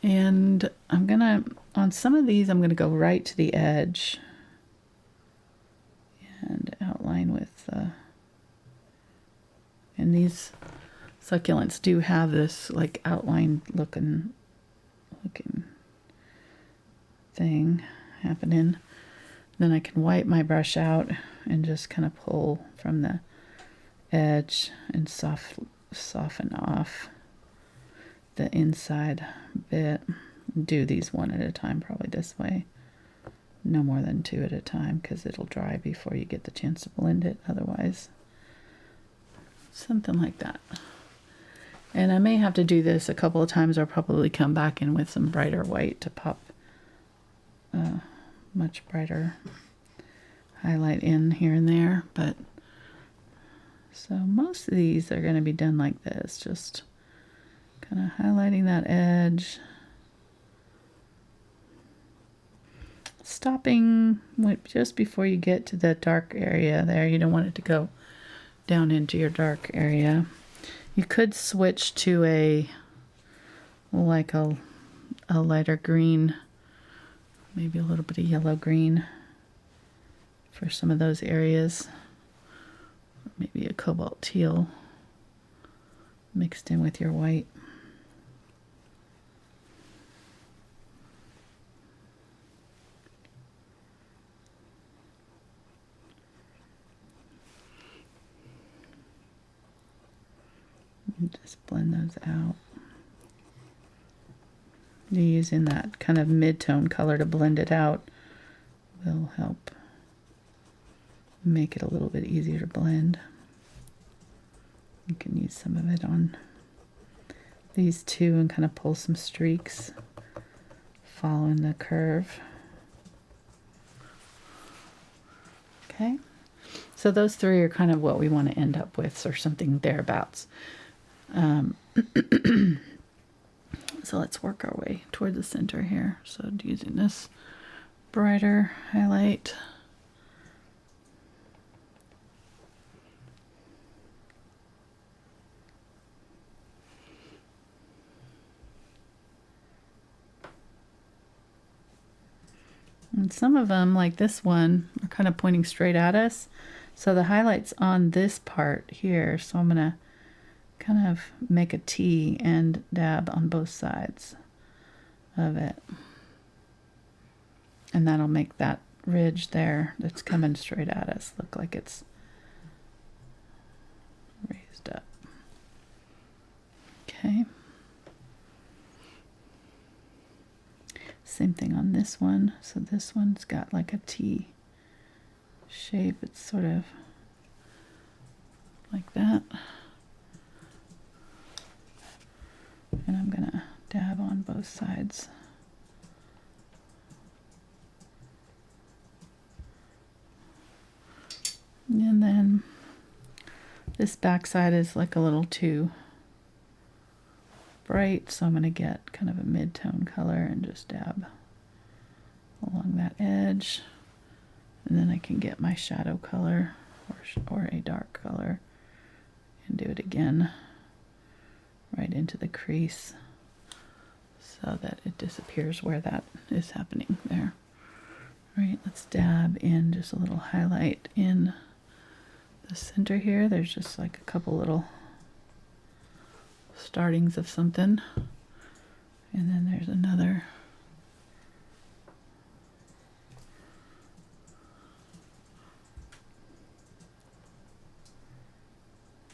A: And I'm gonna, on some of these, I'm gonna go right to the edge and outline with, and these succulents do have this like outline looking thing happening. Then I can wipe my brush out and just kind of pull from the edge and soften off the inside bit. Do these one at a time, probably this way. No more than two at a time, because it'll dry before you get the chance to blend it otherwise. Something like that. And I may have to do this a couple of times. I'll probably come back in with some brighter white to pop much brighter highlight in here and there. But so most of these are going to be done like this, just kind of highlighting that edge, stopping just before you get to that dark area there. You don't want it to go down into your dark area. You could switch to a lighter green, maybe a little bit of yellow green for some of those areas. Maybe a cobalt teal mixed in with your white. And just blend those out. Using that kind of mid-tone color to blend it out will help make it a little bit easier to blend. You can use some of it on these two and kind of pull some streaks following the curve. Okay, so those three are kind of what we want to end up with, or something thereabouts. So let's work our way toward the center here. So using this brighter highlight. And some of them, like this one, are kind of pointing straight at us. So the highlight's on this part here. So I'm going to kind of make a T and dab on both sides of it. And that'll make that ridge there that's coming straight at us look like it's raised up. Okay. Same thing on this one. So this one's got like a T shape. It's sort of like that. And I'm gonna dab on both sides. And then this back side is like a little too bright, so I'm going to get kind of a mid-tone color and just dab along that edge. And then I can get my shadow color or a dark color and do it again right into the crease so that it disappears where that is happening there. All right, let's dab in just a little highlight in the center here. There's just like a couple little startings of something, and then there's another.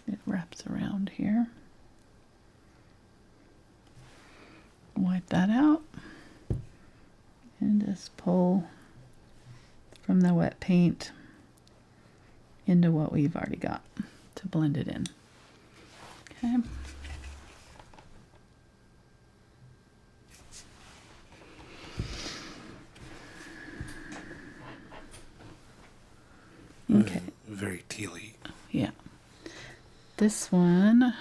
A: It wraps around here. Wipe that out and just pull from the wet paint into what we've already got to blend it in. Okay. Okay.
B: Very tealy.
A: Yeah. This one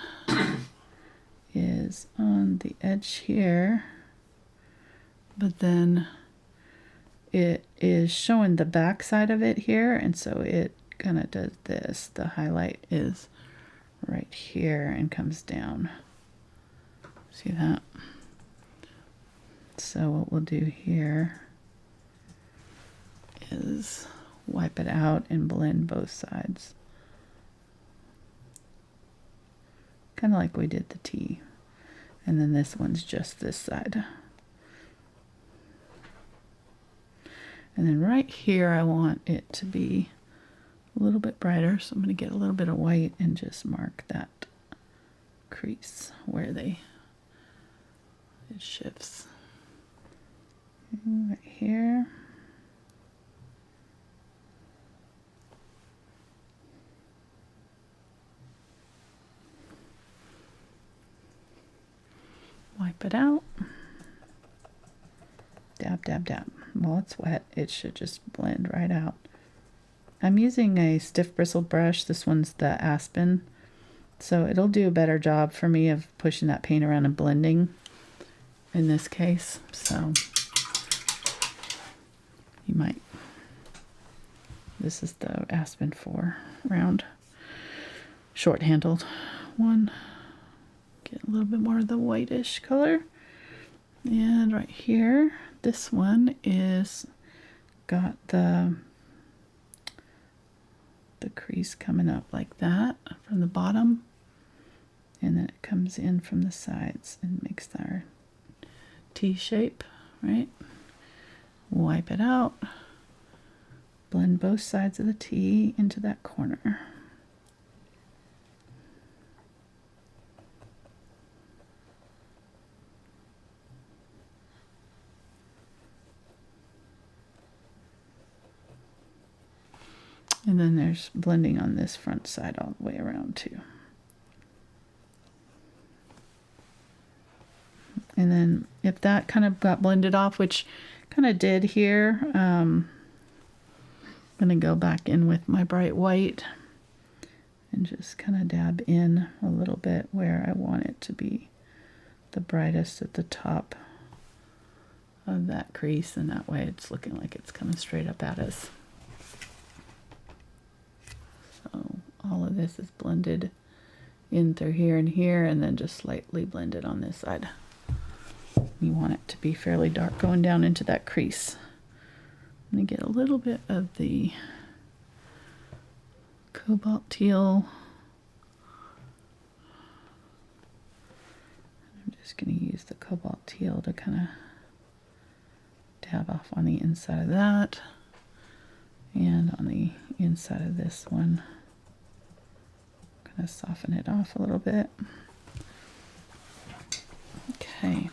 A: is on the edge here, but then it is showing the back side of it here, and so it kind of does this. The highlight is right here and comes down. See that? So what we'll do here is wipe it out and blend both sides. Kind of like we did the T. And then this one's just this side. And then right here I want it to be a little bit brighter, so I'm going to get a little bit of white and just mark that crease where it shifts. Right here. Wipe it out. Dab, dab, dab. While it's wet, it should just blend right out. I'm using a stiff bristled brush. This one's the Aspen. So it'll do a better job for me of pushing that paint around and blending in this case. So you might. This is the Aspen 4 round, short-handled one. Get a little bit more of the whitish color. And right here, this one is got the crease coming up like that from the bottom. And then it comes in from the sides and makes our T shape, right? Wipe it out. Blend both sides of the T into that corner. And then there's blending on this front side all the way around too. And then if that kind of got blended off, which kind of did here, I'm going to go back in with my bright white and just kind of dab in a little bit where I want it to be the brightest at the top of that crease, and that way it's looking like it's coming straight up at us. So all of this is blended in through here and here, and then just slightly blended on this side. You want it to be fairly dark going down into that crease. I'm going to get a little bit of the Cobalt Teal. I'm just going to use the Cobalt Teal to kind of dab off on the inside of that and on the inside of this one. Kind of soften it off a little bit. Okay.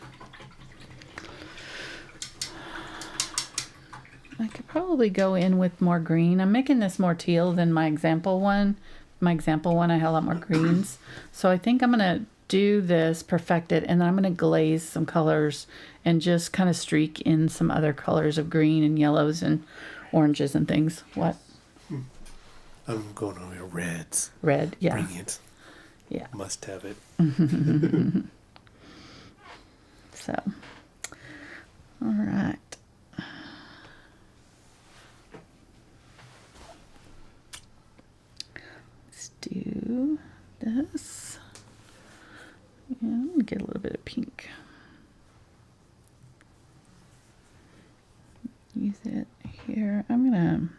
A: I could probably go in with more green. I'm making this more teal than my example one. My example one, I had a lot more greens. So I think I'm going to do this, perfect it, and then I'm going to glaze some colors and just kind of streak in some other colors of green and yellows and oranges and things. What?
B: I'm going over reds.
A: Red, yeah.
B: Bring it.
A: Yeah.
B: Must have it.
A: So, all right. Let's do this. And get a little bit of pink. Use it here. I'm gonna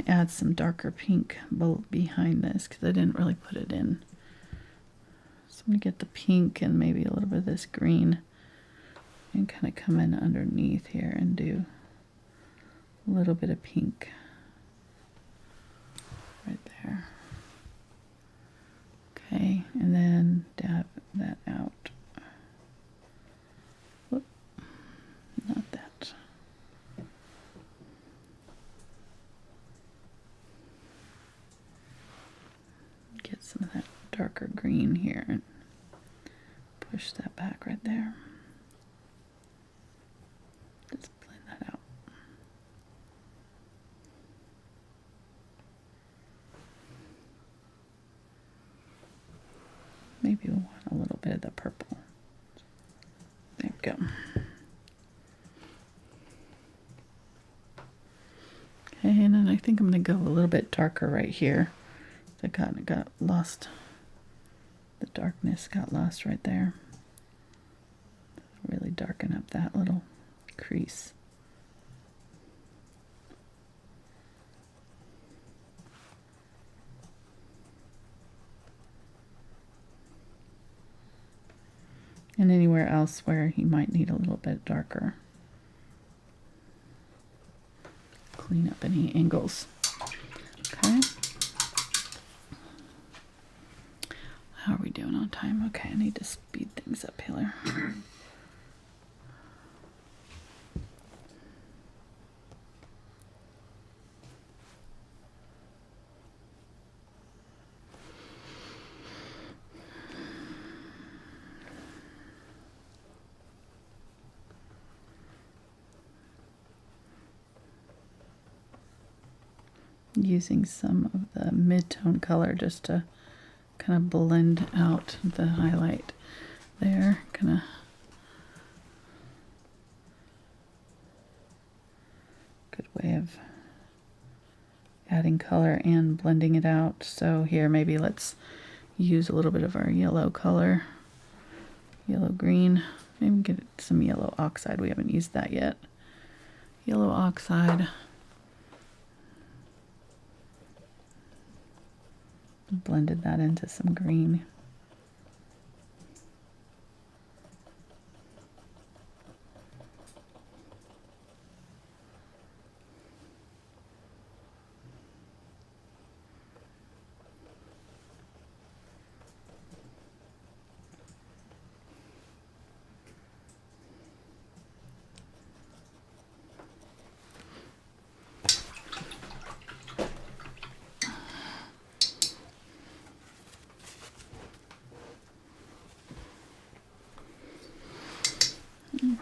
A: add some darker pink behind this because I didn't really put it in. So I'm gonna get the pink and maybe a little bit of this green and kind of come in underneath here and do a little bit of pink right there. Okay, and then dab that out. Whoop, not that. Get some of that darker green here and push that back right there. Just blend that out. Maybe we'll want a little bit of the purple. There we go. Okay, and then I think I'm going to go a little bit darker right here. I kind of got lost. The darkness got lost right there. Really darken up that little crease. And anywhere else where you might need a little bit darker. clean up any angles. Okay. How are we doing on time? Okay, I need to speed things up here. Using some of the mid-tone color just to kind of blend out the highlight there. Kind of good way of adding color and blending it out. So here maybe let's use a little bit of our yellow color, yellow green. Maybe get some yellow oxide. We haven't used that yet. Yellow oxide. Blended that into some green.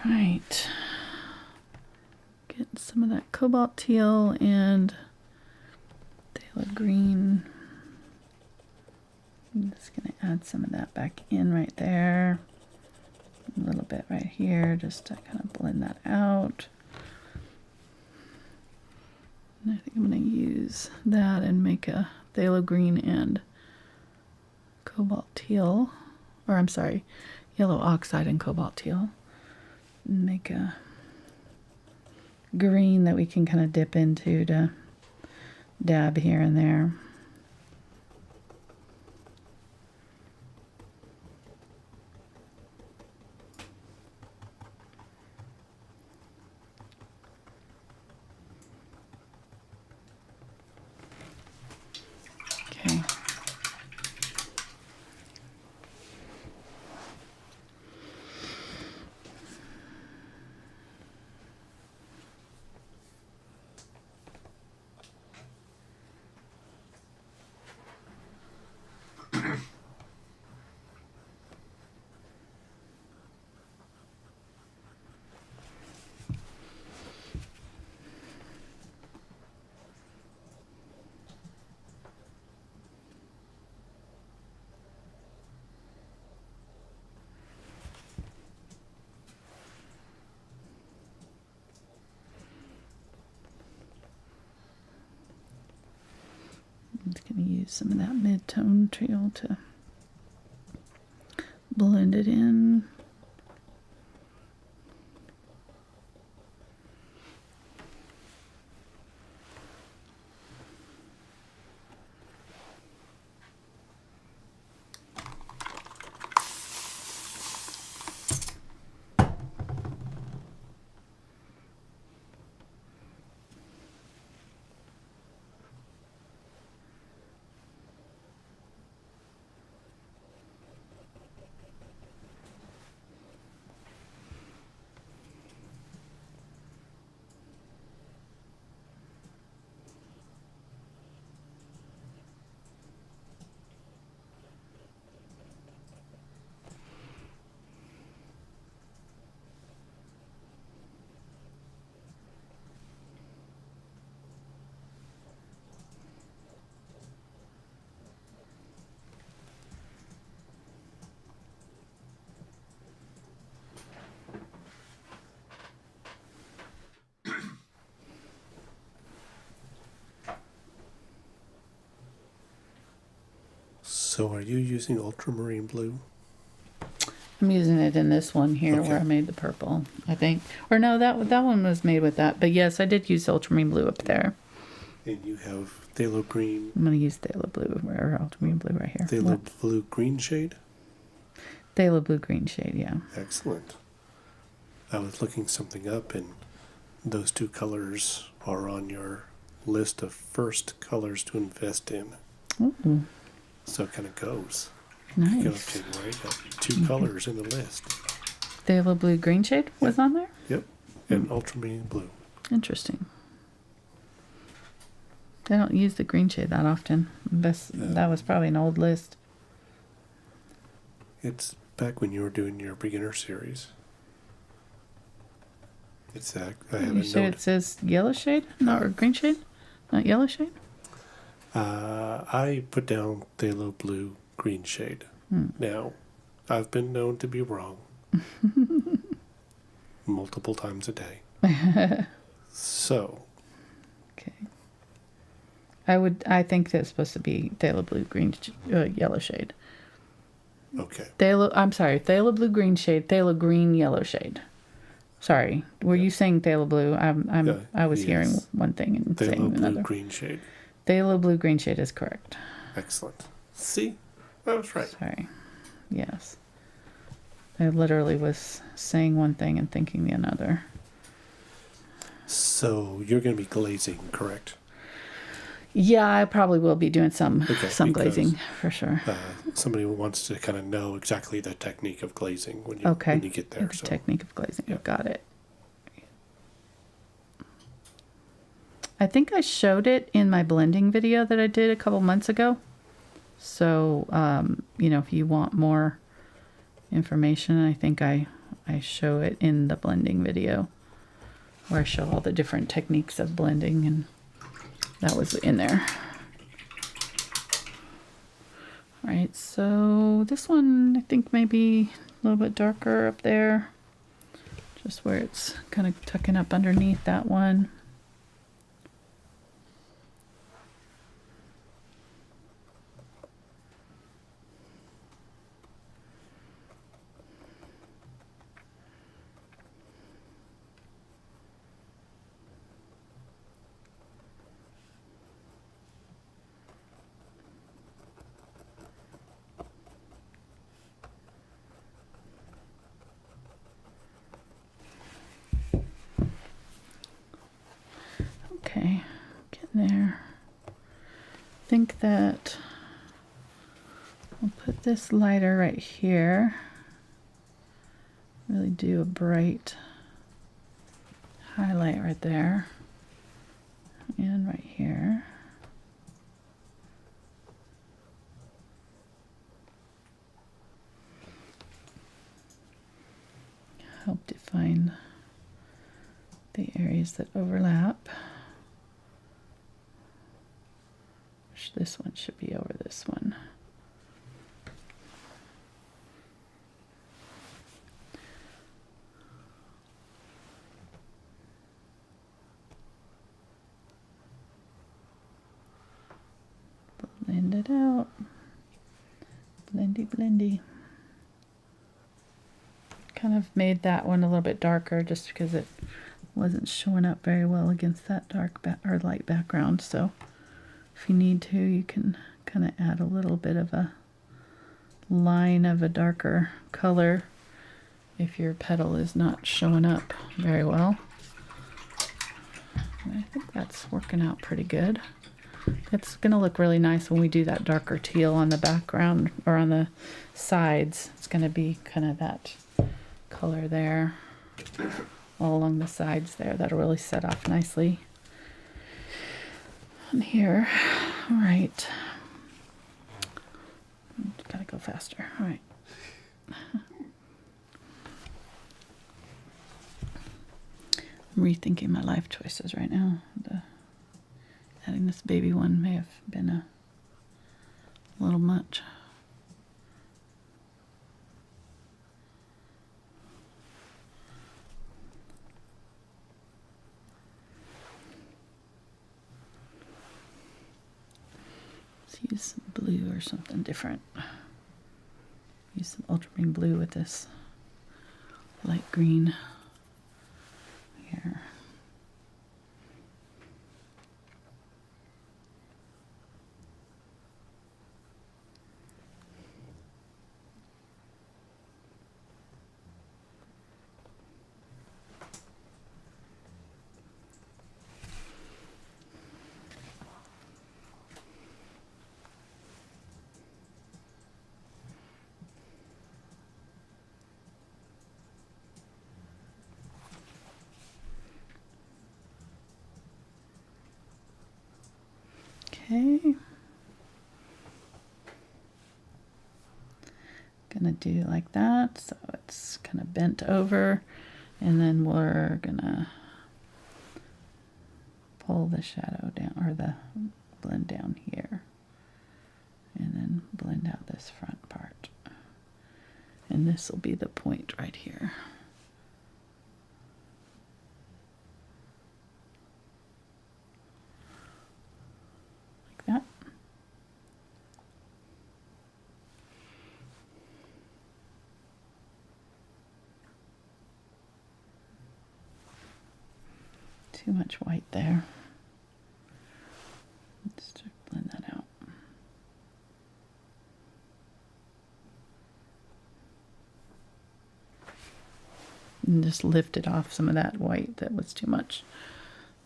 A: Right, get some of that cobalt teal and phthalo green. I'm just going to add some of that back in right there. A little bit right here just to kind of blend that out. And I think I'm going to use that and make a phthalo green and cobalt teal, or I'm sorry, yellow oxide and cobalt teal. Make a green that we can kind of dip into to dab here and there. Okay. I'm just going to use some of that mid-tone teal to blend it in.
B: So are you using Ultramarine Blue?
A: I'm using it in this one here
B: Okay.
A: where I made the purple, I think. Or no, that one was made with that. But yes, I did use Ultramarine Blue up there.
B: And you have phthalo green,
A: I'm going to use Phthalo Blue, or Ultramarine Blue right here.
B: phthalo blue green shade?
A: Phthalo Blue green shade, yeah.
B: Excellent. I was looking something up, and those two colors are on your list of first colors to invest in.
A: Ooh,
B: So it kind of goes.
A: nice.
B: Goes to where you got two colors in the list.
A: Phthalo blue green shade was on there?
B: Yep. And ultramarine blue.
A: Interesting. They don't use the green shade that often. That was probably an old list.
B: It's back when you were doing your beginner series. It's that. I have
A: You
B: a
A: sure
B: note.
A: it says yellow shade? No, or green shade? Not yellow shade?
B: I put down phthalo blue green shade. Now, I've been known to be wrong multiple times a day. So,
A: Okay. I think that's supposed to be phthalo blue green yellow shade.
B: okay.
A: Phthalo blue green shade, phthalo green yellow shade. Sorry, were you saying phthalo blue? I was hearing
B: yes.
A: one thing and saying
B: Phthalo blue
A: another.
B: green shade.
A: Phthalo blue green shade is correct.
B: Excellent. See? I was right.
A: Sorry. Yes. I literally was saying one thing and thinking the another.
B: So, you're going to be glazing, correct?
A: Yeah, I probably will be doing some
B: Okay,
A: glazing for sure.
B: Somebody wants to kind of know exactly the technique of glazing when you get there.
A: The technique of glazing.
B: Yeah.
A: Got it. I think I showed it in my blending video that I did a couple months ago. So, if you want more information, I think I show it in the blending video where I show all the different techniques of blending, and that was in there. All right, so this one I think maybe a little bit darker up there, just where it's kind of tucking up underneath that one. Okay, getting there. I think that I'll put this lighter right here. Really do a bright highlight right there. And right here. Help define the areas that overlap. This one should be over this one. Blend it out. Blendy, blendy. Kind of made that one a little bit darker just because it wasn't showing up very well against that dark or light background. So if you need to, you can kind of add a little bit of a line of a darker color if your petal is not showing up very well. I think that's working out pretty good. It's going to look really nice when we do that darker teal on the background or on the sides. It's going to be kind of that color there all along the sides there. That'll really set off nicely. And here, all right. Gotta go faster. All right. I'm rethinking my life choices right now. Adding this baby one may have been a little much. Let's use some blue or something different. Use some ultramarine blue with this light green here. Okay. Gonna do like that, so it's kind of bent over, and then we're gonna pull the shadow down, or the blend down here, and then blend out this front part. And this will be the point right here. Like that. Too much white there. Let's just blend that out. And just lift it off some of that white that was too much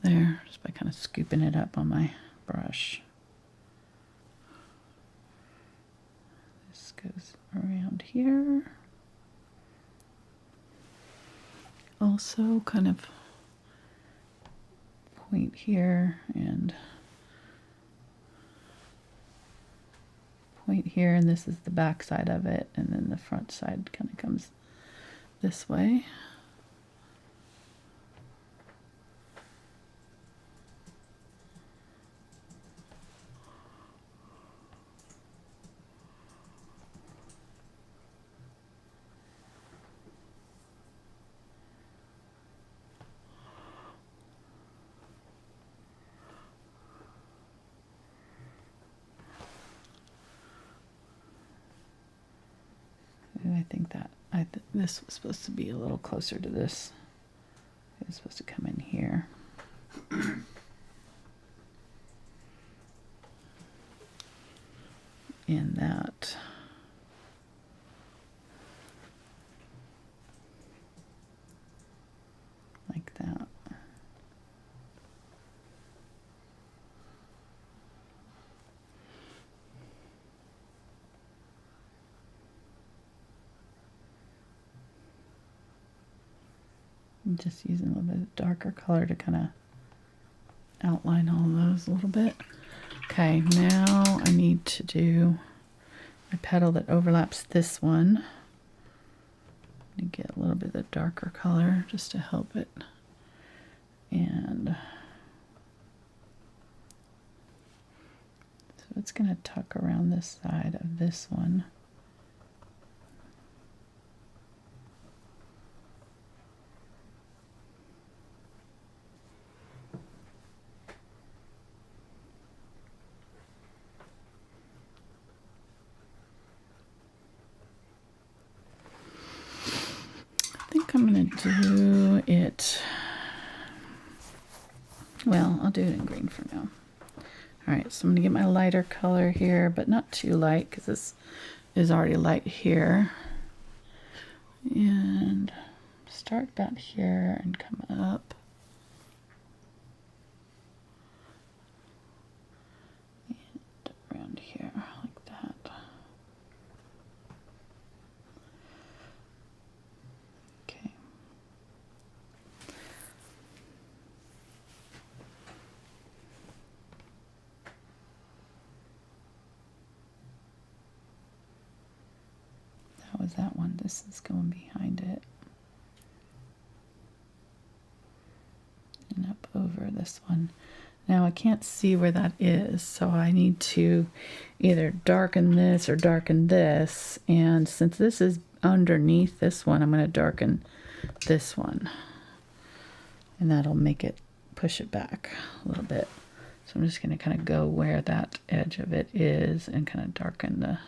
A: there, just by kind of scooping it up on my brush. This goes around here. Also kind of point here and point here, and this is the back side of it, and then the front side kind of comes this way. I think that this was supposed to be a little closer to this. It's supposed to come in here. In that. Like that. I'm just using a little bit of darker color to kind of outline all of those a little bit. Okay, now I need to do a petal that overlaps this one. I'm going to get a little bit of darker color just to help it. And so it's going to tuck around this side of this one. I'm going to do it, well, I'll do it in green for now. Alright, so I'm going to get my lighter color here, but not too light because this is already light here. And start about here and come up. And around here like that. Was that one? This is going behind it and up over this one. Now I can't see where that is, so I need to either darken this or darken this, and since this is underneath this one, I'm going to darken this one, and that'll make it push it back a little bit. So I'm just going to kind of go where that edge of it is and kind of darken the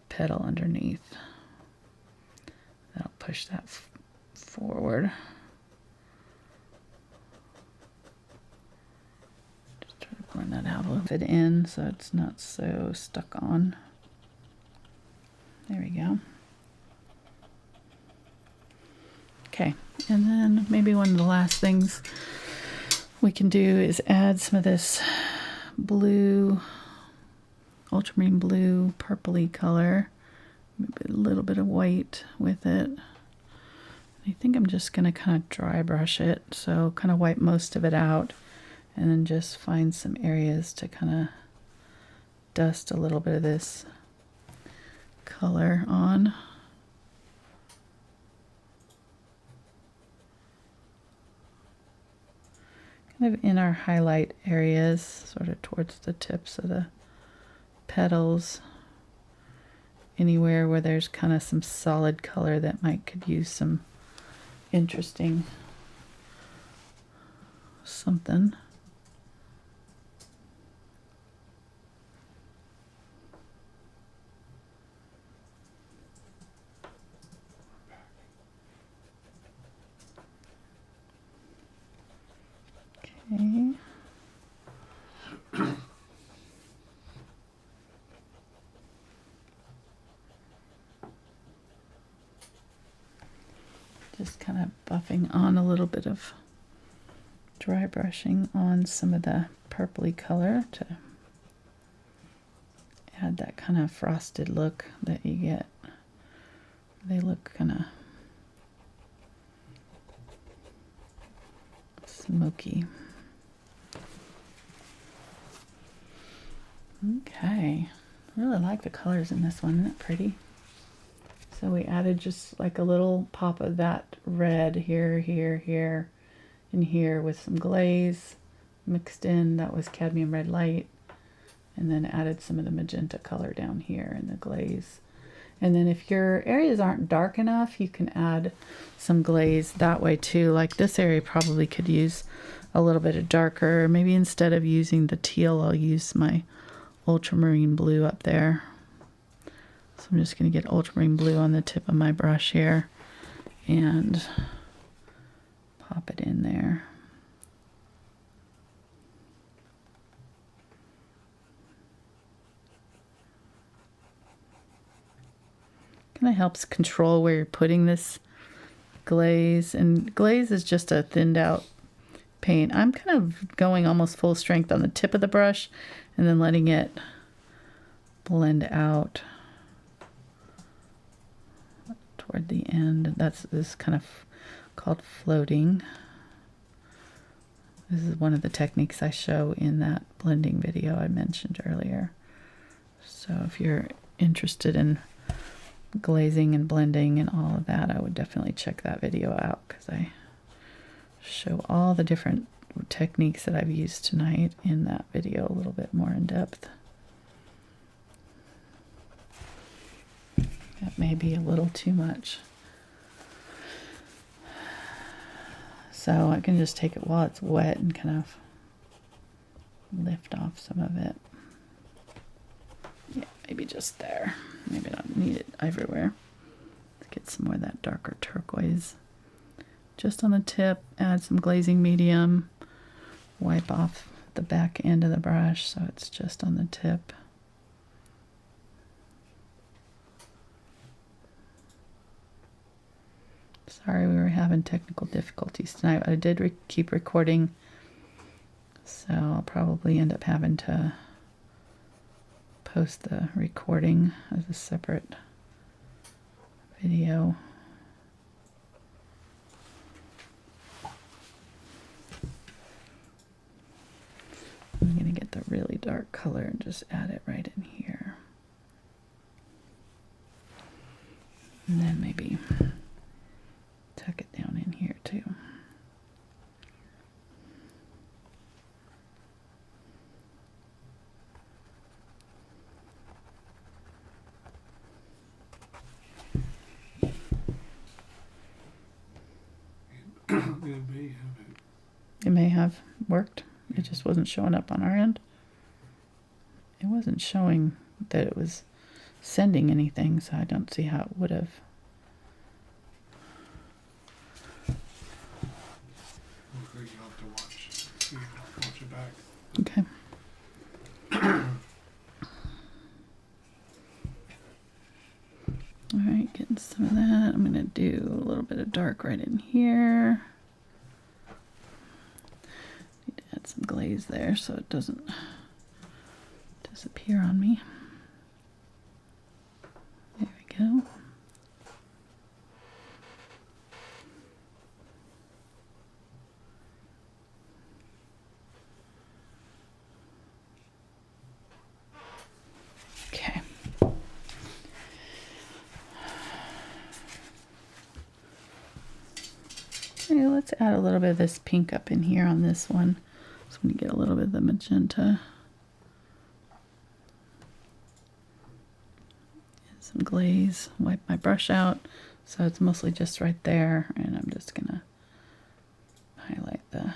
A: petal underneath. That'll push that forward. Just try to blend that out a little bit in so it's not so stuck on. There we go. Okay, and then maybe one of the last things we can do is add some of this blue, ultramarine blue, purpley color. Maybe a little bit of white with it. I think I'm just going to kind of dry brush it, so kind of wipe most of it out And then just find some areas to kind of dust a little bit of this color on. Kind of in our highlight areas, sort of towards the tips of the petals. Anywhere where there's kind of some solid color that could use some interesting something. Okay. Just kind of buffing on a little bit of dry brushing on some of the purpley color to add that kind of frosted look that you get. They look kind of smoky. Okay, I really like the colors in this one. Isn't it pretty? So we added just like a little pop of that red here, here, here, and here with some glaze mixed in. That was Cadmium Red Light. And then added some of the magenta color down here in the glaze. And then if your areas aren't dark enough, you can add some glaze that way too. Like this area probably could use a little bit of darker. Maybe instead of using the teal, I'll use my Ultramarine Blue up there. So I'm just going to get Ultramarine Blue on the tip of my brush here and pop it in there. Kind of helps control where you're putting this glaze. And glaze is just a thinned out paint. I'm kind of going almost full strength on the tip of the brush and then letting it blend out toward the end. That's this kind of called floating. This is one of the techniques I show in that blending video I mentioned earlier. So if you're interested in glazing and blending and all of that, I would definitely check that video out because I show all the different techniques that I've used tonight in that video a little bit more in depth. That may be a little too much. So I can just take it while it's wet and kind of lift off some of it. Yeah, maybe just there. Maybe I don't need it everywhere. Let's get some more of that darker turquoise. Just on the tip, add some glazing medium. Wipe off the back end of the brush so it's just on the tip. Sorry we were having technical difficulties tonight. I did keep recording, so I'll probably end up having to post the recording as a separate video. I'm going to get the really dark color and just add it right in here. And then maybe tuck it down in here too. It may have worked. It just wasn't showing up on our end. It wasn't showing that it was sending anything, so I don't see how it would have.
B: You'll have to watch it back.
A: Okay. All right, getting some of that. I'm going to do a little bit of dark right in here. Need to add some glaze there so it doesn't disappear on me. There we go. let's add a little bit of this pink up in here on this one. So I'm going to get a little bit of the magenta. And some glaze. Wipe my brush out so it's mostly just right there. And I'm just going to highlight the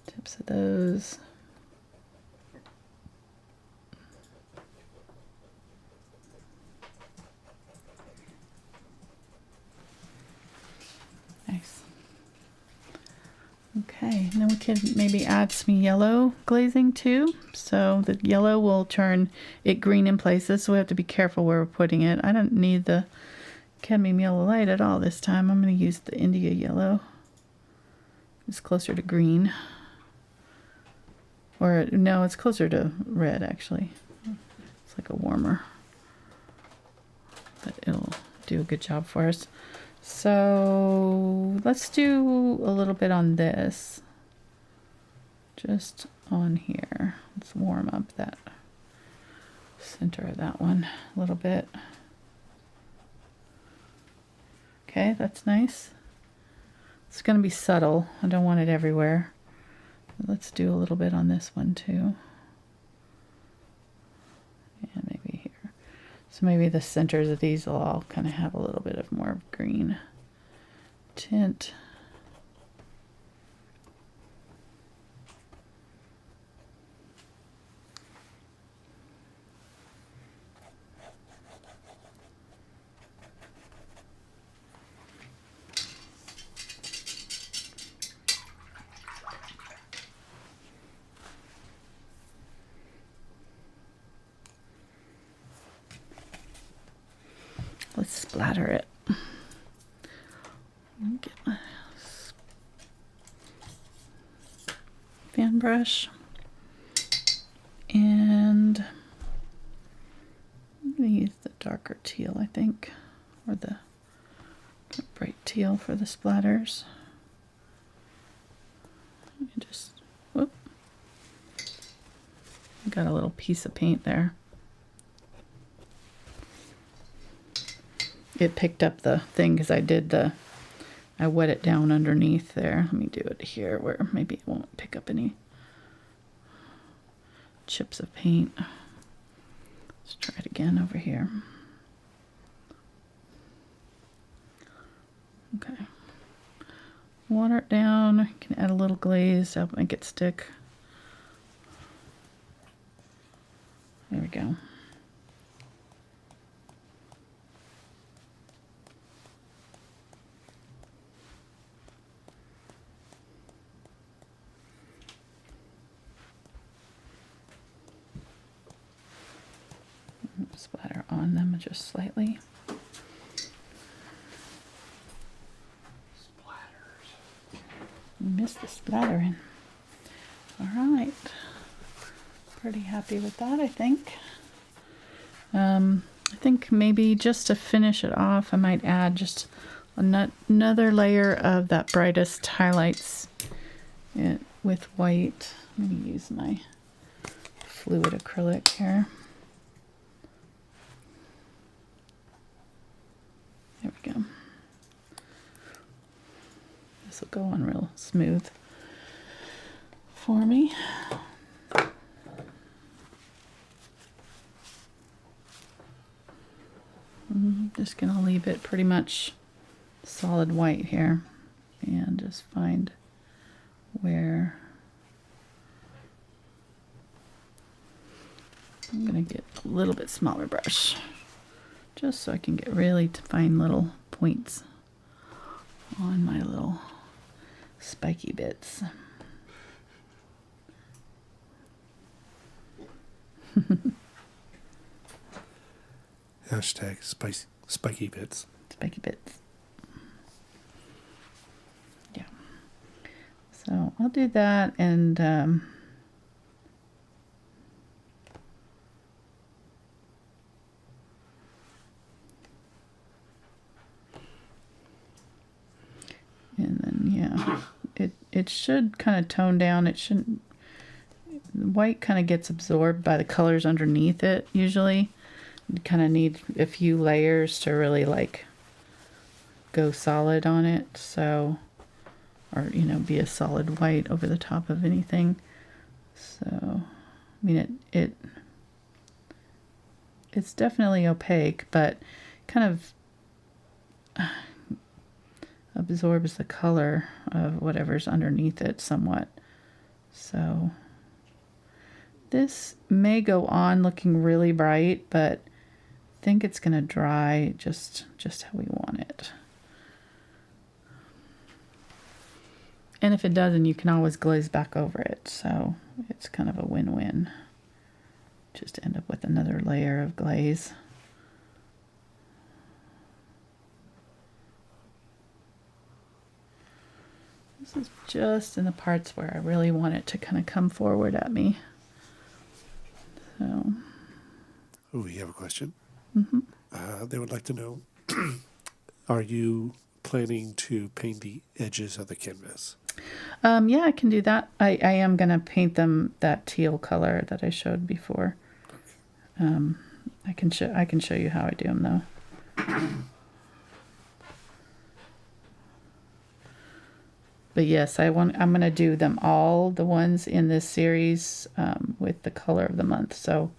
A: tips of those. Nice. Okay, and then we could maybe add some yellow glazing too. So the yellow will turn it green in places, so we have to be careful where we're putting it. I don't need the cadmium yellow light at all this time. I'm going to use the India yellow. It's closer to green. Or no, it's closer to red actually. It's like a warmer. But it'll do a good job for us. So let's do a little bit on this. Just on here. Let's warm up that center of that one a little bit. Okay, that's nice. It's going to be subtle. I don't want it everywhere. Let's do a little bit on this one too. And maybe here. So maybe the centers of these will all kind of have a little bit of more green tint. Let's splatter it. Get my fan brush. And I'm going to use the darker teal, I think, or the bright teal for the splatters. Just, whoop. Got a little piece of paint there. It picked up the thing because I wet it down underneath there. Let me do it here where maybe it won't pick up any chips of paint. Let's try it again over here. Okay. Water it down. I can add a little glaze to help make it stick. There we go. Splatter on them just slightly.
B: Splatters.
A: Missed the splattering. All right. Pretty happy with that, I think. I think maybe just to finish it off, I might add just another layer of that brightest highlights with white. Let me use my fluid acrylic here. There we go. This will go on real smooth for me. I'm just going to leave it pretty much solid white here and just find where I'm going to get a little bit smaller brush just so I can get really fine little points on my little spiky bits.
B: Hashtag spiky bits.
A: Spiky bits. Yeah. So I'll do that and then yeah, it should kind of tone down. It shouldn't. The white kind of gets absorbed by the colors underneath it usually. You kind of need a few layers to really like go solid on it. So or, you know, be a solid white over the top of anything. So, I mean, it's definitely opaque, but kind of absorbs the color of whatever's underneath it somewhat. So this may go on looking really bright, but I think it's going to dry just how we want it. And if it doesn't, you can always glaze back over it. So it's kind of a win-win. Just end up with another layer of glaze. This is just in the parts where I really want it to kind of come forward at me. So.
B: Oh, we have a question.
A: Mm-hmm.
B: They would like to know, are you planning to paint the edges of the canvas?
A: Yeah, I can do that. I am going to paint them that teal color that I showed before. I can show you how I do them though. But yes, I'm going to do them all, the ones in this series, with the color of the month. So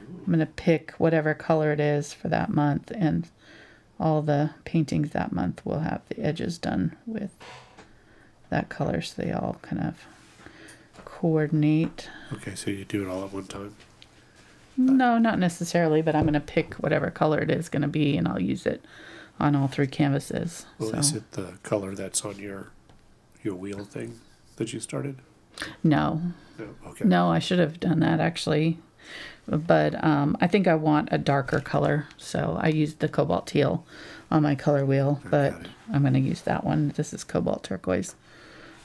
A: I'm going to pick whatever color it is for that month, and all the paintings that month will have the edges done with that color, so they all kind of coordinate.
B: Okay, so you do it all at one time?
A: No, not necessarily, but I'm going to pick whatever color it is going to be, and I'll use it on all 3 canvases.
B: Well,
A: so.
B: Is it the color that's on your wheel thing that you started?
A: No.
B: No, okay.
A: No, I should have done that actually. But I think I want a darker color, so I used the Cobalt Teal on my color wheel, but I'm going to use that one. This is Cobalt Turquoise.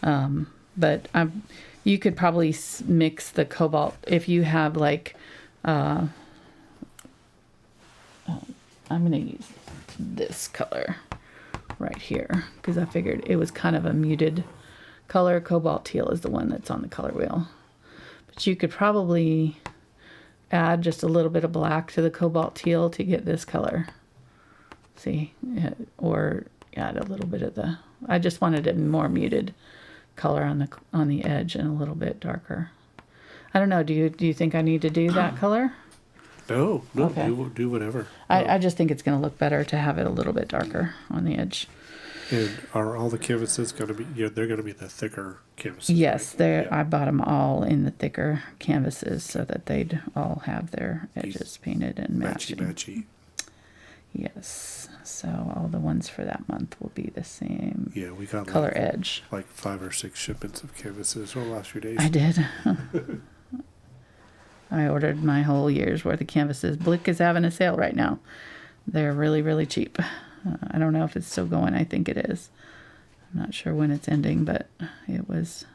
A: But you could probably mix the Cobalt if you have like, I'm going to use this color right here because I figured it was kind of a muted color. Cobalt Teal is the one that's on the color wheel. But you could probably add just a little bit of black to the Cobalt Teal to get this color. See? Or add a little bit of the... I just wanted a more muted color on the edge and a little bit darker. I don't know. Do you think I need to do that color?
B: No,
A: Okay.
B: do whatever.
A: I just think it's going to look better to have it a little bit darker on the edge.
B: And are all the canvases going to be? Yeah, they're going to be the thicker canvases.
A: Yes,
B: right?
A: I bought them all in the thicker canvases so that they'd all have their edges painted and matching.
B: Matchy.
A: Yes, so all the ones for that month will be the same.
B: Yeah, we got
A: color edge.
B: Like 5 or 6 shipments of canvases over the last few days.
A: I did. I ordered my whole year's worth of canvases. Blick is having a sale right now. They're really, really cheap. I don't know if it's still going. I think it is. I'm not sure when it's ending, but it was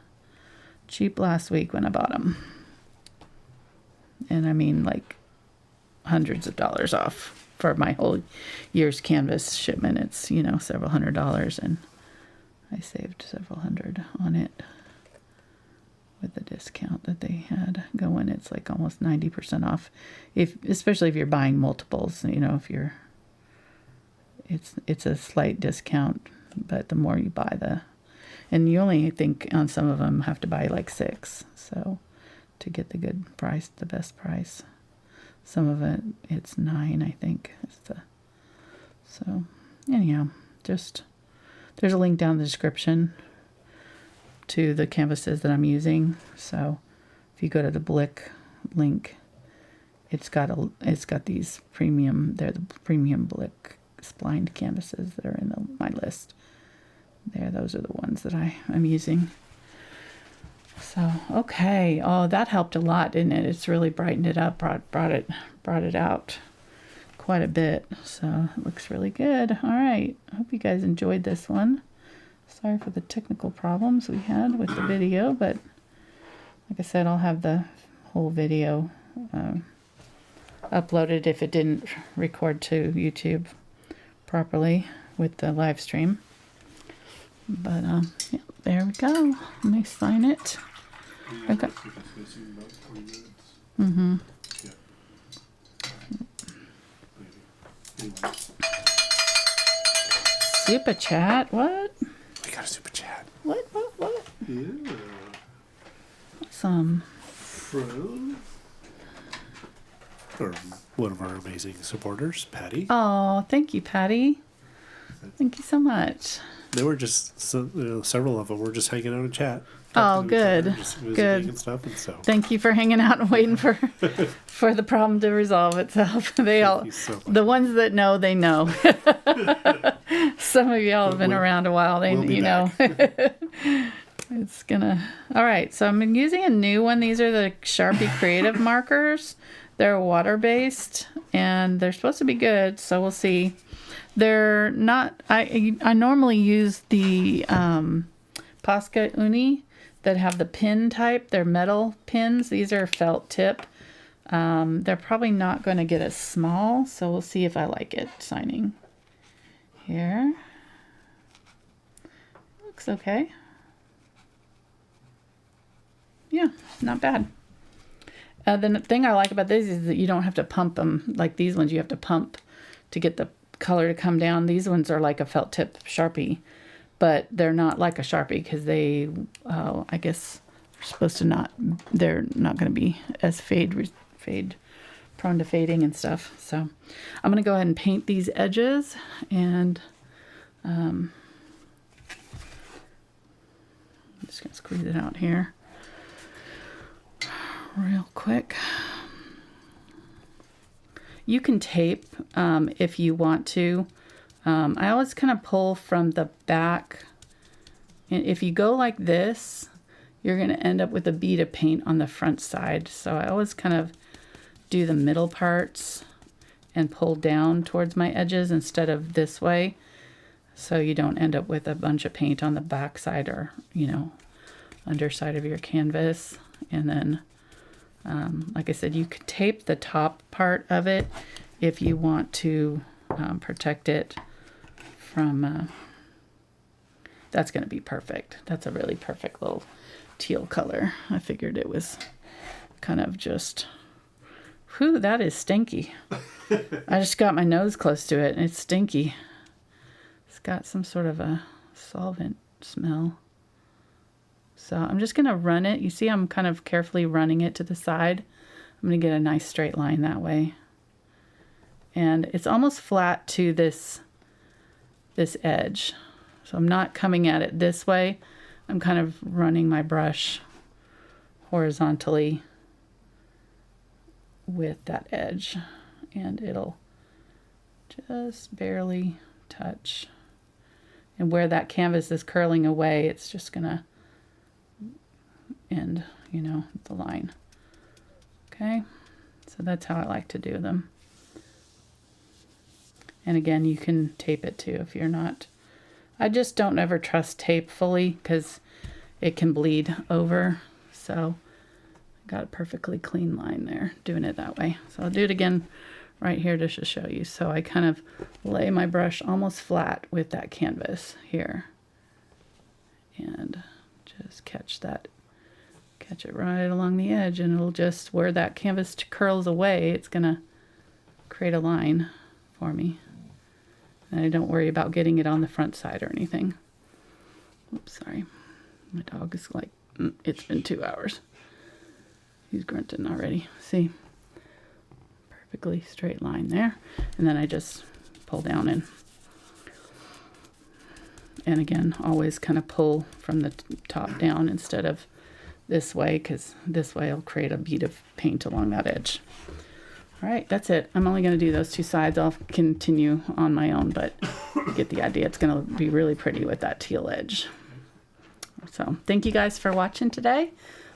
A: cheap last week when I bought them. And I mean like hundreds of dollars off for my whole year's canvas shipment. It's, several $100s, and I saved several $100 on it with the discount that they had going. It's like almost 90% off, especially if you're buying multiples. It's a slight discount, but the more you buy and you only think on some of them have to buy like 6, so to get the good price, the best price. Some of it's 9, I think. So anyhow, there's a link down in the description to the canvases that I'm using. So if you go to the Blick link, it's got these premium. They're the premium Blick splined canvases that are in my list. Those are the ones that I'm using. So okay, oh, that helped a lot, didn't it? It's really brightened it up, brought it out quite a bit. So it looks really good. All right, I hope you guys enjoyed this one. Sorry for the technical problems we had with the video, but like I said, I'll have the whole video uploaded if it didn't record to YouTube properly with the live stream. But yeah, there we go. Let me sign it. Okay. Mm-hmm. Super chat? What?
B: We got a super chat.
A: What?
B: Ew.
A: Some
B: From or one of our amazing supporters, Patty.
A: Oh, thank you, Patty. Thank you so much.
B: They were just several of them were just hanging out in chat.
A: Oh,
B: talking to each other,
A: good.
B: just visiting
A: Good.
B: and stuff, and so
A: Thank you for hanging out and waiting for the problem to resolve itself. They all,
B: thank you so much.
A: the ones that know, they know. Some of y'all have been
B: We'll-
A: around a while. They,
B: we'll be
A: you know. It's gonna. All right. So I'm using a new one. These are the Sharpie Creative markers. They're water based and they're supposed to be good. So we'll see. They're not. I normally use the Posca Uni that have the pin type. They're metal pins. These are felt tip. They're probably not going to get as small, so we'll see if I like it signing here. Looks okay. Yeah, not bad. The thing I like about these is that you don't have to pump them like these ones. You have to pump to get the color to come down. These ones are like a felt tip Sharpie, but they're not like a Sharpie because they, I guess, are supposed to not. They're not going to be as fade prone to fading and stuff. So I'm going to go ahead and paint these edges, and I'm just going to squeeze it out here real quick. You can tape if you want to. I always kind of pull from the back. And if you go like this, you're going to end up with a bead of paint on the front side. So I always kind of do the middle parts and pull down towards my edges instead of this way. So you don't end up with a bunch of paint on the back side or, you know, underside of your canvas. And then like I said, you could tape the top part of it if you want to protect it from, that's going to be perfect. That's a really perfect little teal color. I figured it was kind of just, whew, that is stinky. I just got my nose close to it and it's stinky. It's got some sort of a solvent smell. So I'm just going to run it. You see I'm kind of carefully running it to the side. I'm going to get a nice straight line that way. And it's almost flat to this edge. So I'm not coming at it this way. I'm kind of running my brush horizontally with that edge. And it'll just barely touch. And where that canvas is curling away, it's just going to end, you know, the line. Okay, so that's how I like to do them. And again, you can tape it too if you're not. I just don't ever trust tape fully because it can bleed over. So I got a perfectly clean line there doing it that way. So I'll do it again right here just to show you. So I kind of lay my brush almost flat with that canvas here and just catch it right along the edge, and it'll just, where that canvas curls away, it's gonna create a line for me. And I don't worry about getting it on the front side or anything. Oops, sorry. My dog is like, it's been 2 hours. He's grunting already. See? Perfectly straight line there. And then I just pull down and again, always kind of pull from the top down instead of this way, because this way I'll create a bead of paint along that edge. All right, that's it. I'm only going to do those two sides. I'll continue on my own, but you get the idea. It's going to be really pretty with that teal edge. So thank you guys for watching today.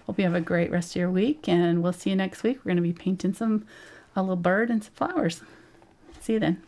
A: Hope you have a great rest of your week, and we'll see you next week. We're going to be painting a little bird and some flowers. See you then.